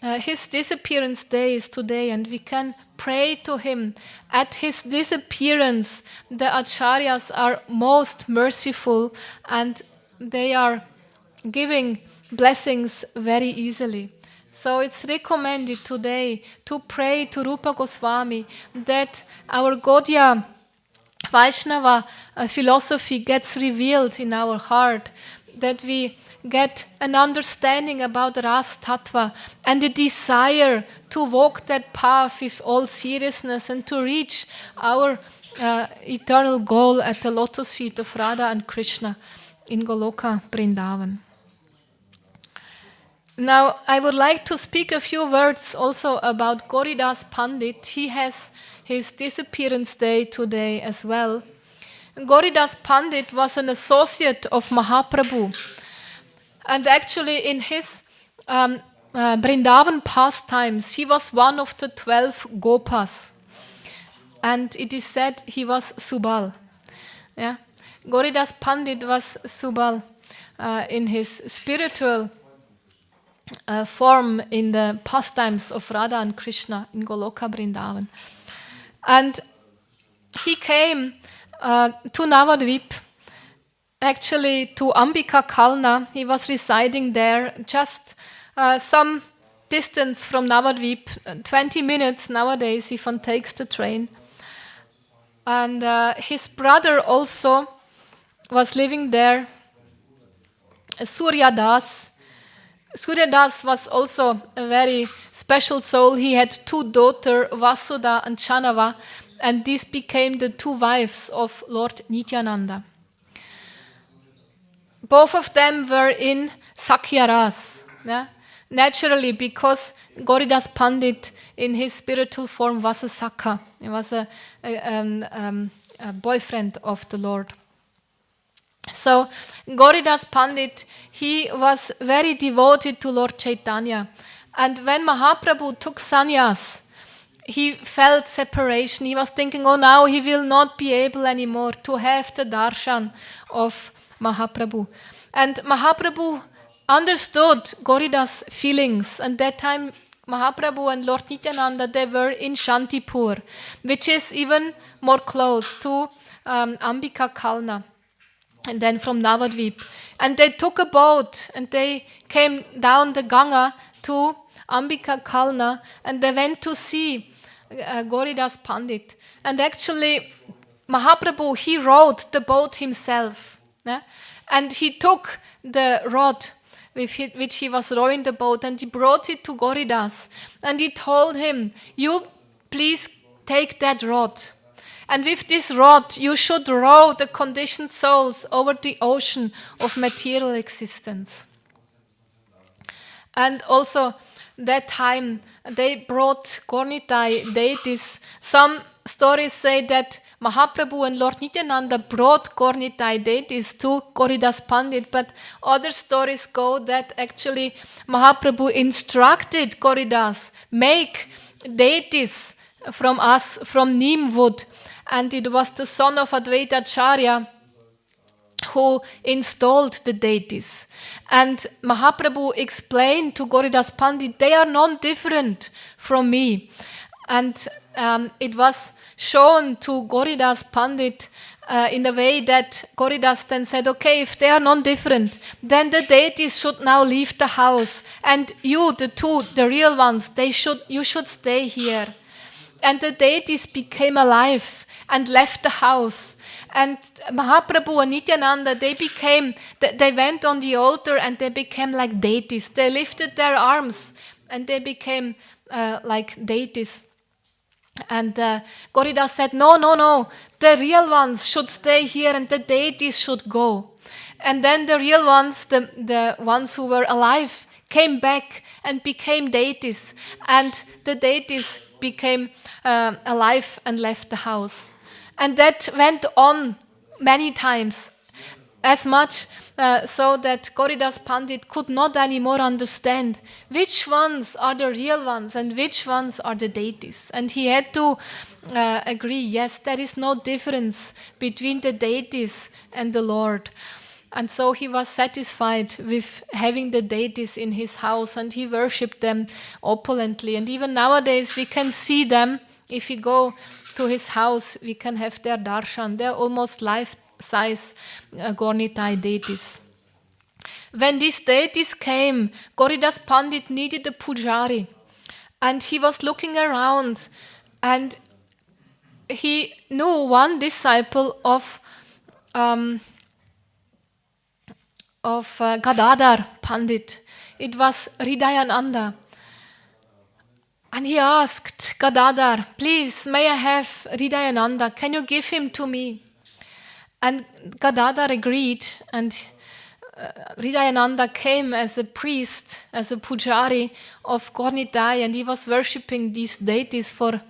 his disappearance day is today, and we can pray to him. At his disappearance, the acharyas are most merciful and they are giving blessings very easily. So it's recommended today to pray to Rupa Goswami that our Gaudiya Vaishnava philosophy gets revealed in our heart, that we get an understanding about Ras Tattva and the desire to walk that path with all seriousness and to reach our eternal goal at the lotus feet of Radha and Krishna in Goloka Vrindavan. Now, I would like to speak a few words also about Gauridas Pandit. He has his disappearance day today as well. Gauridas Pandit was an associate of Mahaprabhu. And actually in his Vrindavan pastimes, he was one of the 12 Gopas. And it is said he was Subal. Yeah? Gauridas Pandit was Subal in his spiritual form in the pastimes of Radha and Krishna in Goloka Vrindavan. And he came to Navadvip, actually to Ambika Kalna. He was residing there just some distance from Navadvip, 20 minutes nowadays if one takes the train. And his brother also was living there, Suryadas. Suryadas was also a very special soul. He had 2 daughters, Vasudha and Chanava, and these became the 2 wives of Lord Nityananda. Both of them were in Sakyaras, yeah? Naturally, because Gauridas Pandit in his spiritual form was a Sakha. He was a boyfriend of the Lord. So Gauridas Pandit, he was very devoted to Lord Chaitanya. And when Mahaprabhu took sannyas, he felt separation. He was thinking, oh, now he will not be able anymore to have the darshan of Mahaprabhu. And Mahaprabhu understood Gauridas' feelings. And that time Mahaprabhu and Lord Nityananda, they were in Shantipur, which is even more close to Ambika Kalna. And then from Navadvip. And they took a boat and they came down the Ganga to Ambika Kalna and they went to see Gauridas Pandit. And actually Mahaprabhu, he rowed the boat himself. Yeah? And he took the rod with which he was rowing the boat and he brought it to Gauridas. And he told him, you please take that rod. And with this rod, you should row the conditioned souls over the ocean of material existence. And also, that time, they brought Gornitai deities. Some stories say that Mahaprabhu and Lord Nityananda brought Gornitai deities to Gauridas Pandit, but other stories go that actually Mahaprabhu instructed Gauridas, make deities from us, from neem wood. And it was the son of Advaita Acharya who installed the deities. And Mahaprabhu explained to Gauridas Pandit, they are non-different from me. And it was shown to Gauridas Pandit in a way that Gauridas then said, okay, if they are non-different, then the deities should now leave the house. And you, the 2, the real ones, you should stay here. And the deities became alive and left the house. And Mahaprabhu and Nityananda, they went on the altar and they became like deities. They lifted their arms and they became like deities. And Gauridas said, no, the real ones should stay here and the deities should go. And then the real ones, the ones who were alive, came back and became deities. And the deities became alive and left the house. And that went on many times, as much so that Gauridas Pandit could not anymore understand which ones are the real ones and which ones are the deities. And he had to agree, yes, there is no difference between the deities and the Lord. And so he was satisfied with having the deities in his house and he worshipped them opulently. And even nowadays we can see them. If we go to his house, we can have their darshan. They're almost life-size Gornitai deities. when these deities came, Gauridas Pandit needed a pujari. And he was looking around, and he knew one disciple of Gadadhar Pandit. It was Hridayananda. And he asked Gadadhar, please, may I have Hridayananda? Can you give him to me? And Gadadhar agreed, and Hridayananda came as a priest, as a pujari of Gaur-Nitai, and he was worshipping these deities for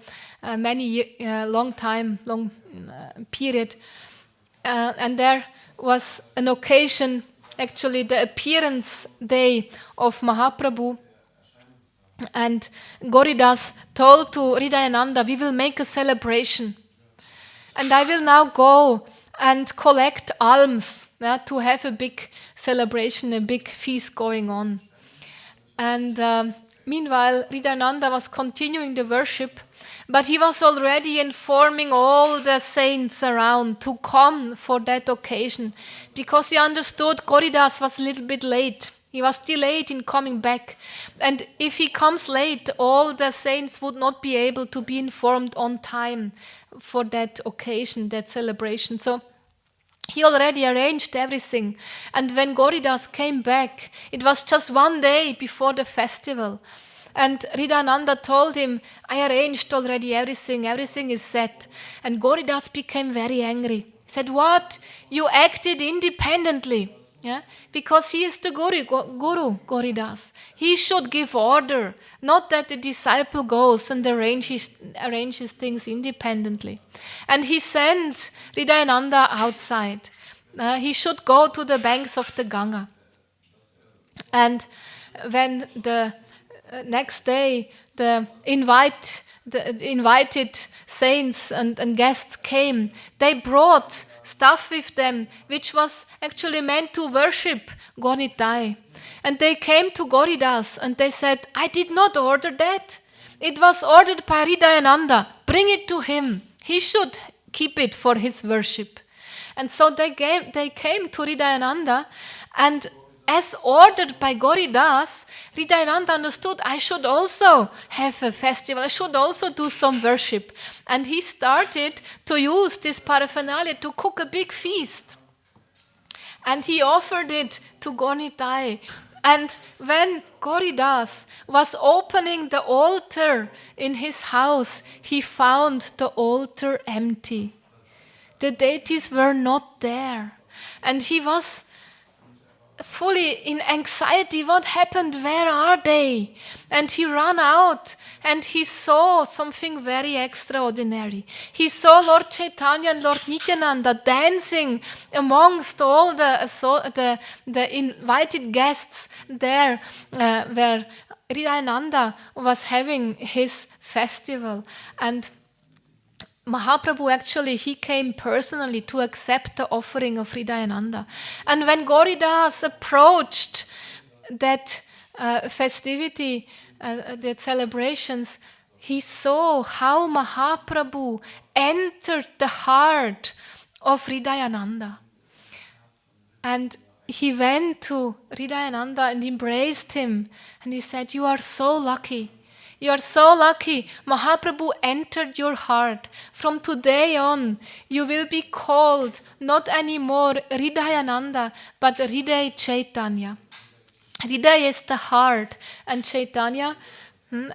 long period. And there was an occasion, actually the appearance day of Mahaprabhu, and Gauridas told to Hridayananda, we will make a celebration, and I will now go and collect alms, to have a big celebration, a big feast going on. And meanwhile, Hridayananda was continuing the worship, but he was already informing all the saints around to come for that occasion, because he understood Gauridas was a little bit late. He was delayed in coming back. And if he comes late, all the saints would not be able to be informed on time for that occasion, that celebration. So he already arranged everything. And when Gauridas came back, it was just one day before the festival. And Hridayananda told him, I arranged already everything is set. And Gauridas became very angry. He said, what? You acted independently. Yeah? Because he is the Guru, Gauridas. He should give order, not that the disciple goes and arranges things independently. And he sent Hridayananda outside. He should go to the banks of the Ganga. And when the next day the invited saints and guests came, they brought stuff with them, which was actually meant to worship Gaur-Nitai. And they came to Gauridas and they said, I did not order that. It was ordered by Hridayananda. Bring it to him. He should keep it for his worship. And so they came to Hridayananda, and as ordered by Gauridas, Hridayananda understood, I should also have a festival, I should also do some worship. And he started to use this paraphernalia to cook a big feast. And he offered it to Gaur-Nitai. And when Gauridas was opening the altar in his house, he found the altar empty. The deities were not there. And he was fully in anxiety. What happened? Where are they? And he ran out and he saw something very extraordinary. He saw Lord Chaitanya and Lord Nityananda dancing amongst all the invited guests there where Hridayananda was having his festival. And Mahaprabhu actually, he came personally to accept the offering of Hridayananda. And when Gauridas approached that festivity, that celebrations, he saw how Mahaprabhu entered the heart of Hridayananda. And he went to Hridayananda and embraced him. And he said, you are so lucky. You are so lucky. Mahaprabhu entered your heart. From today on, you will be called not anymore Hridayananda, but Hriday Chaitanya. Hriday is the heart, and Chaitanya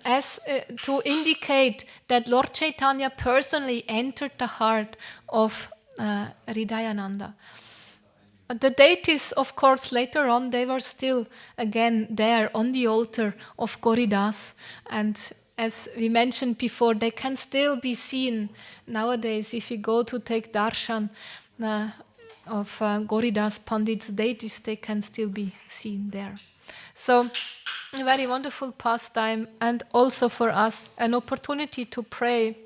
as to indicate that Lord Chaitanya personally entered the heart of Hridayananda. The deities, of course, later on, they were still again there on the altar of Gauridas. And as we mentioned before, they can still be seen nowadays. If you go to take darshan of Gauridas Pandit's deities, they can still be seen there. So, a very wonderful pastime, and also for us an opportunity to pray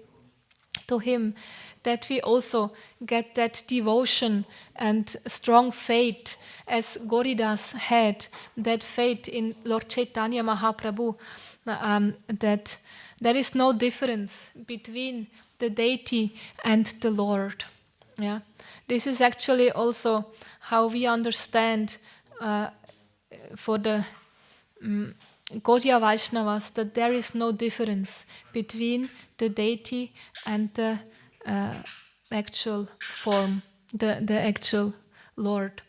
to him, that we also get that devotion and strong faith as Gauridas had, that faith in Lord Chaitanya Mahaprabhu, that there is no difference between the deity and the Lord. Yeah, this is actually also how we understand for the Gaudiya Vaishnavas, that there is no difference between the deity and the actual form, the actual Lord.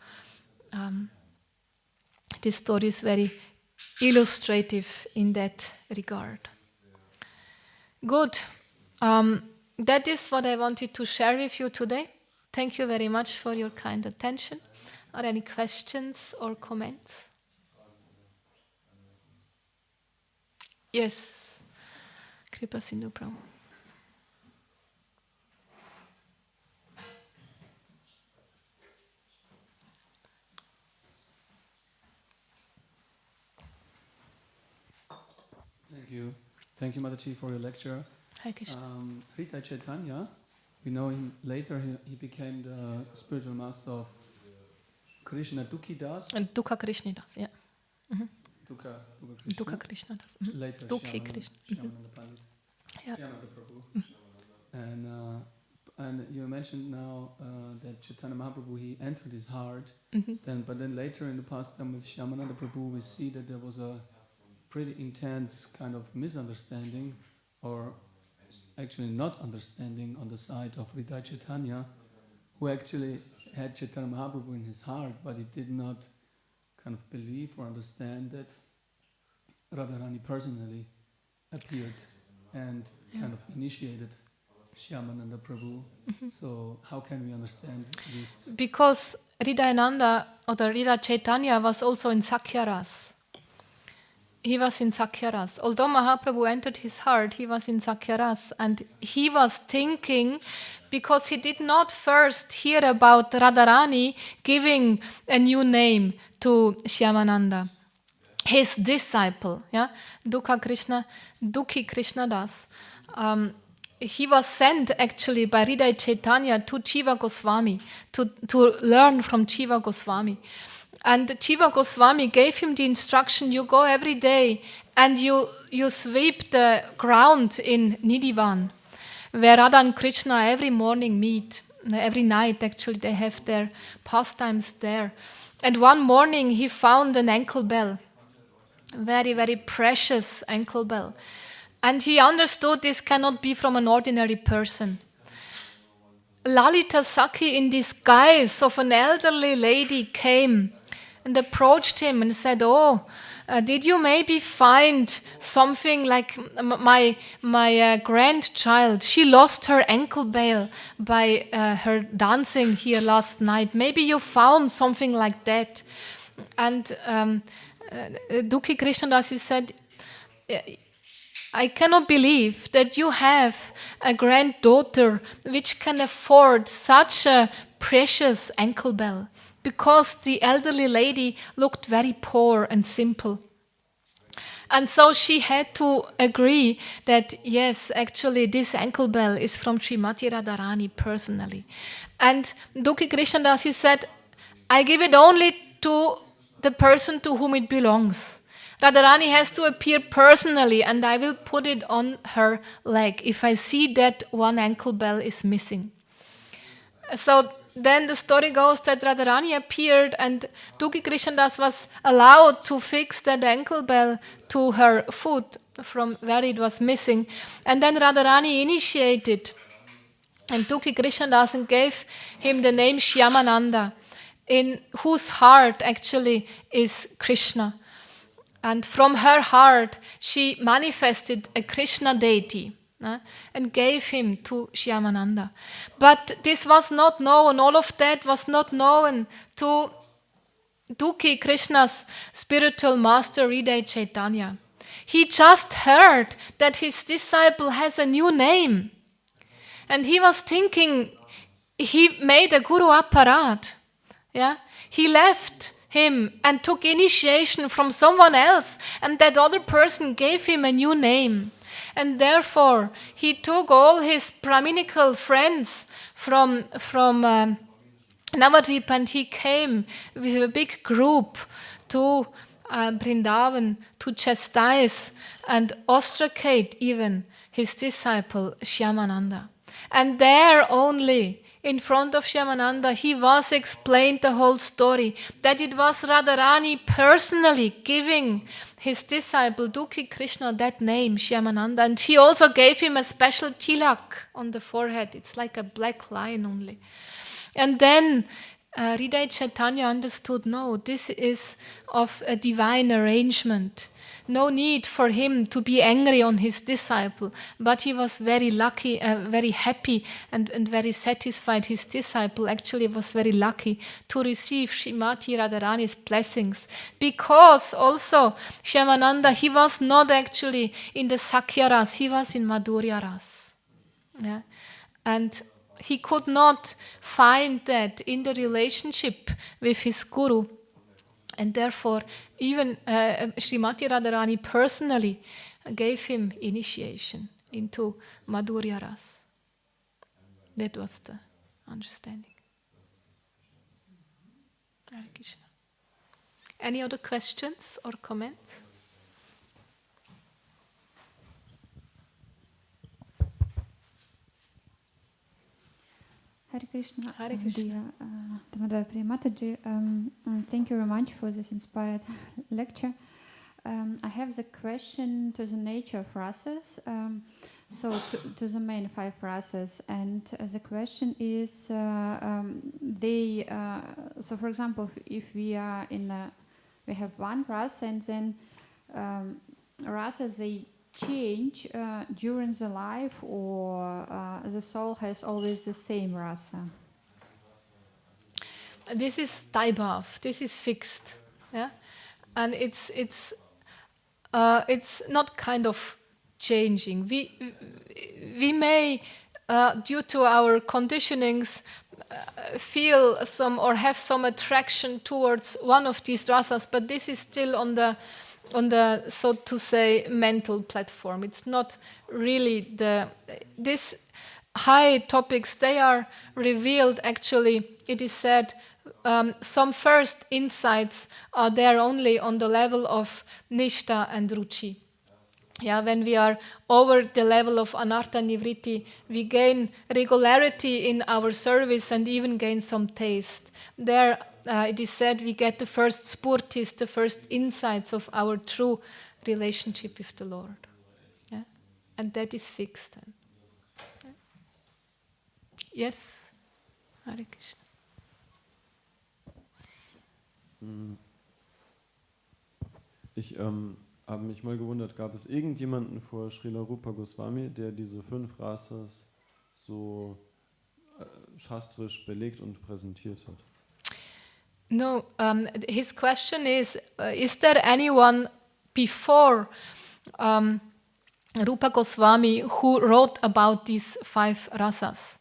This story is very illustrative in that regard. Good. That is what I wanted to share with you today. Thank you very much for your kind attention. Are there any questions or comments? Yes. Kripa Sindhu Prabhu. Thank you, Mataji, for your lecture. Hare Krishna. Hridaya Chaitanya, we know him later, he became the spiritual master of Krishna Dukhidas. And Dukha Krishna Das, yeah. Dukha Krishna Das. Later, Dukhi Krishna. Yeah. And you mentioned now that Chaitanya Mahaprabhu, he entered his heart. But then later in the past time with Shyamananda Prabhu, we see that there was a pretty intense kind of misunderstanding, or actually not understanding on the side of Hridaya Chaitanya, who actually had Chaitanya Mahaprabhu in his heart, but he did not kind of believe or understand that Radharani personally appeared and kind of initiated Shyamananda Prabhu. So how can we understand this? Because Hridayananda or the Hridaya Chaitanya was also in Sakyaras. He was in Sakyaras. Although Mahaprabhu entered his heart, he was in Sakyaras. And he was thinking, because he did not first hear about Radharani giving a new name to Shyamananda, his disciple, Dukhi Krishna Das. He was sent actually by Hridaya Chaitanya to Jiva Goswami to learn from Jiva Goswami. And Jiva Goswami gave him the instruction, you go every day and you sweep the ground in Nidhivan, where Radha and Krishna every morning meet. Every night actually they have their pastimes there. And one morning he found an ankle bell, very, very precious ankle bell. And he understood this cannot be from an ordinary person. Lalita Sakhi in disguise of an elderly lady came and approached him and said, did you maybe find something like my grandchild? She lost her ankle bell by her dancing here last night. Maybe you found something like that. And Dukhi Krishnadasi said, I cannot believe that you have a granddaughter which can afford such a precious ankle bell, because the elderly lady looked very poor and simple. And so she had to agree that, yes, actually this ankle bell is from Srimati Radharani personally. And Dukhi Krishnadasi said, I give it only to the person to whom it belongs. Radharani has to appear personally, and I will put it on her leg if I see that one ankle bell is missing. So then the story goes that Radharani appeared and Dukhi Krishnadas was allowed to fix that ankle bell to her foot from where it was missing. And then Radharani initiated, and Dukhi Krishnadas gave him the name Shyamananda, in whose heart actually is Krishna. And from her heart she manifested a Krishna deity. And gave him to Shyamananda. But this was not known, all of that was not known to Dukhi Krishna's spiritual master Hridaya Chaitanya. He just heard that his disciple has a new name. And he was thinking, he made a guru apparat. He left him and took initiation from someone else, and that other person gave him a new name. And therefore, he took all his Brahminical friends from Navadvip, and he came with a big group to Vrindavan to chastise and ostracate even his disciple Shyamananda. And there only, in front of Shyamananda, he was explained the whole story, that it was Radharani personally giving his disciple Dukhi Krishna that name, Shyamananda. And she also gave him a special tilak on the forehead. It's like a black line only. And then Hriday Chaitanya understood, no, this is of a divine arrangement. No need for him to be angry on his disciple, but he was very lucky, very happy and very satisfied. His disciple actually was very lucky to receive Srimati Radharani's blessings, because also Shyamananda, he was not actually in the Sakya Ras, he was in Madhurya Ras. Yeah? And he could not find that in the relationship with his guru. And therefore, even Srimati Radharani personally gave him initiation into Madhurya Ras. That was the understanding. Hare Krishna. Any other questions or comments? Hare Krishna. Hare Krishna. Dear Damodara Priya Mataji, thank you very much for this inspired lecture. I have the question to the nature of rasas, to the main 5 rasas, and the question is, so for example, if we are we have one rasa, and then rasas, they change during the life, or the soul has always the same rasa? This is taibhav. This is fixed, yeah, and it's not kind of changing. We may, due to our conditionings, feel some or have some attraction towards one of these rasas, but this is still on the so to say mental platform. It's not really these high topics, they are revealed actually, it is said, some first insights are there only on the level of nishta and ruchi. Yeah, when we are over the level of anartha nivritti, we gain regularity in our service and even gain some taste. There it is said we get the first spurtis, the first insights of our true relationship with the Lord. Yeah? And that is fixed. Yeah. Yes? Hare Krishna. Ich habe mich mal gewundert, gab es irgendjemanden vor Srila Rupa Goswami, der diese 5 Rasas so shastrisch belegt und präsentiert hat? No, his question is there anyone before Rupa Goswami who wrote about these 5 rasas?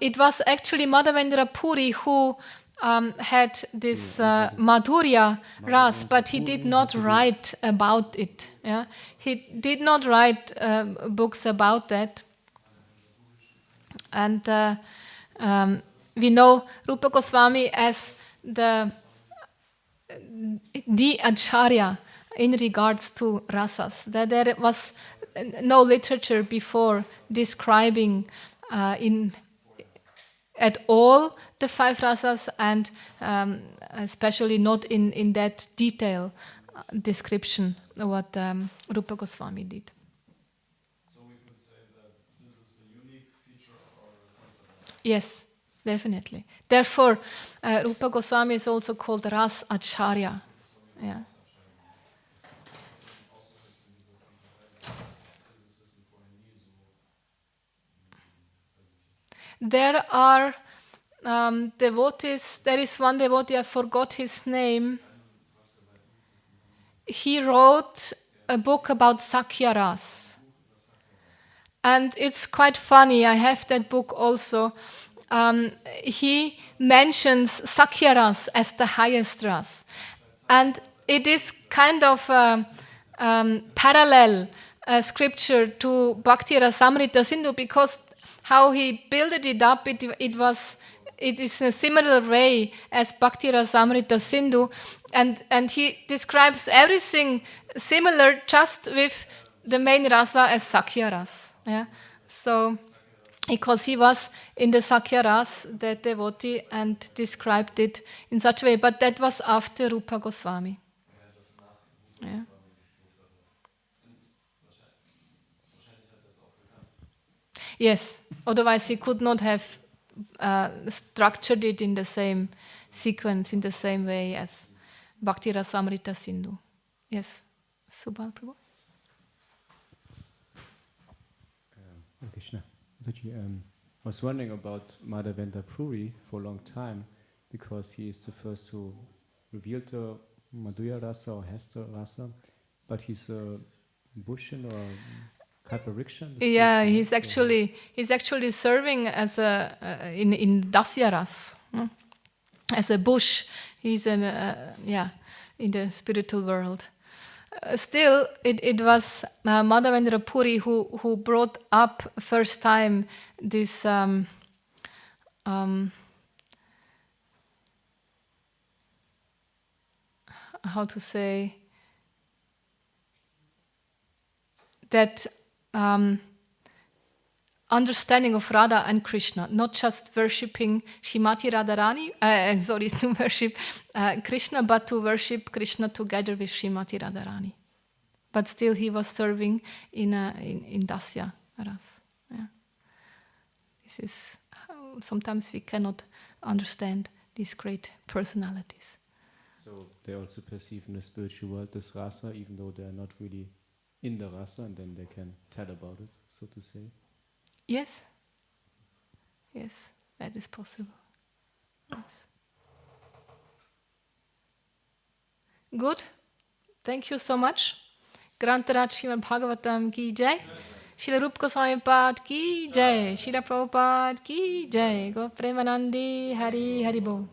It was actually Madhavendra Puri who had this Madhurya Ras, but he did not write about it. Yeah? He did not write books about that. And we know Rupa Goswami as the Acharya in regards to rasas. That there was no literature before describing at all the 5 rasas, and especially not in that detail description of what Rupa Goswami did. So we could say that this is the unique feature or something? Yes, definitely. Therefore, Rupa Goswami is also called Ras Acharya. Yeah. There are devotees, there is one devotee, I forgot his name. He wrote a book about Sakya Ras. And it's quite funny, I have that book also. He mentions Sakya Ras as the highest Ras. And it is kind of parallel scripture to Bhakti Rasamrita Sindhu, because how he built it up, it is in a similar way as Bhakti Rasamrita Sindhu, and he describes everything similar, just with the main rasa as Sakya Ras. Yeah? So because he was in the Sakya Ras, that devotee, and described it in such a way. But that was after Rupa Goswami. Yeah. Yes, otherwise he could not have structured it in the same sequence, in the same way as Bhakti Rasamrita Sindhu. Yes, Subal Prabhu. Krishna. Mataji, I was wondering about Madhavendra Puri for a long time, because he is the first who revealed the Madhurya Rasa or Hester Rasa, but he's a Bushin or Kalpariksha. Yeah, he's actually serving as in Dasya Ras, as a bush. He's in the spiritual world. Still, it was Madhavendra Puri who brought up first time this how to say that understanding of Radha and Krishna, not just worshipping Srimati Radharani, to worship Krishna, but to worship Krishna together with Srimati Radharani. But still, he was serving in Dasya Ras. Yeah. This is how sometimes we cannot understand these great personalities. So they also perceive in the spiritual world this rasa, even though they are not really in the rasa, and then they can tell about it, so to say. Yes. Yes, that is possible. Yes. Good. Thank you so much. Grantaraj Śrīmad-Bhāgavatam ki jai. Śrīla Rupa Goswami Pad ki jai. Śrīla Prabhupada ki jai. Go Premanandi Hari Hari Bol.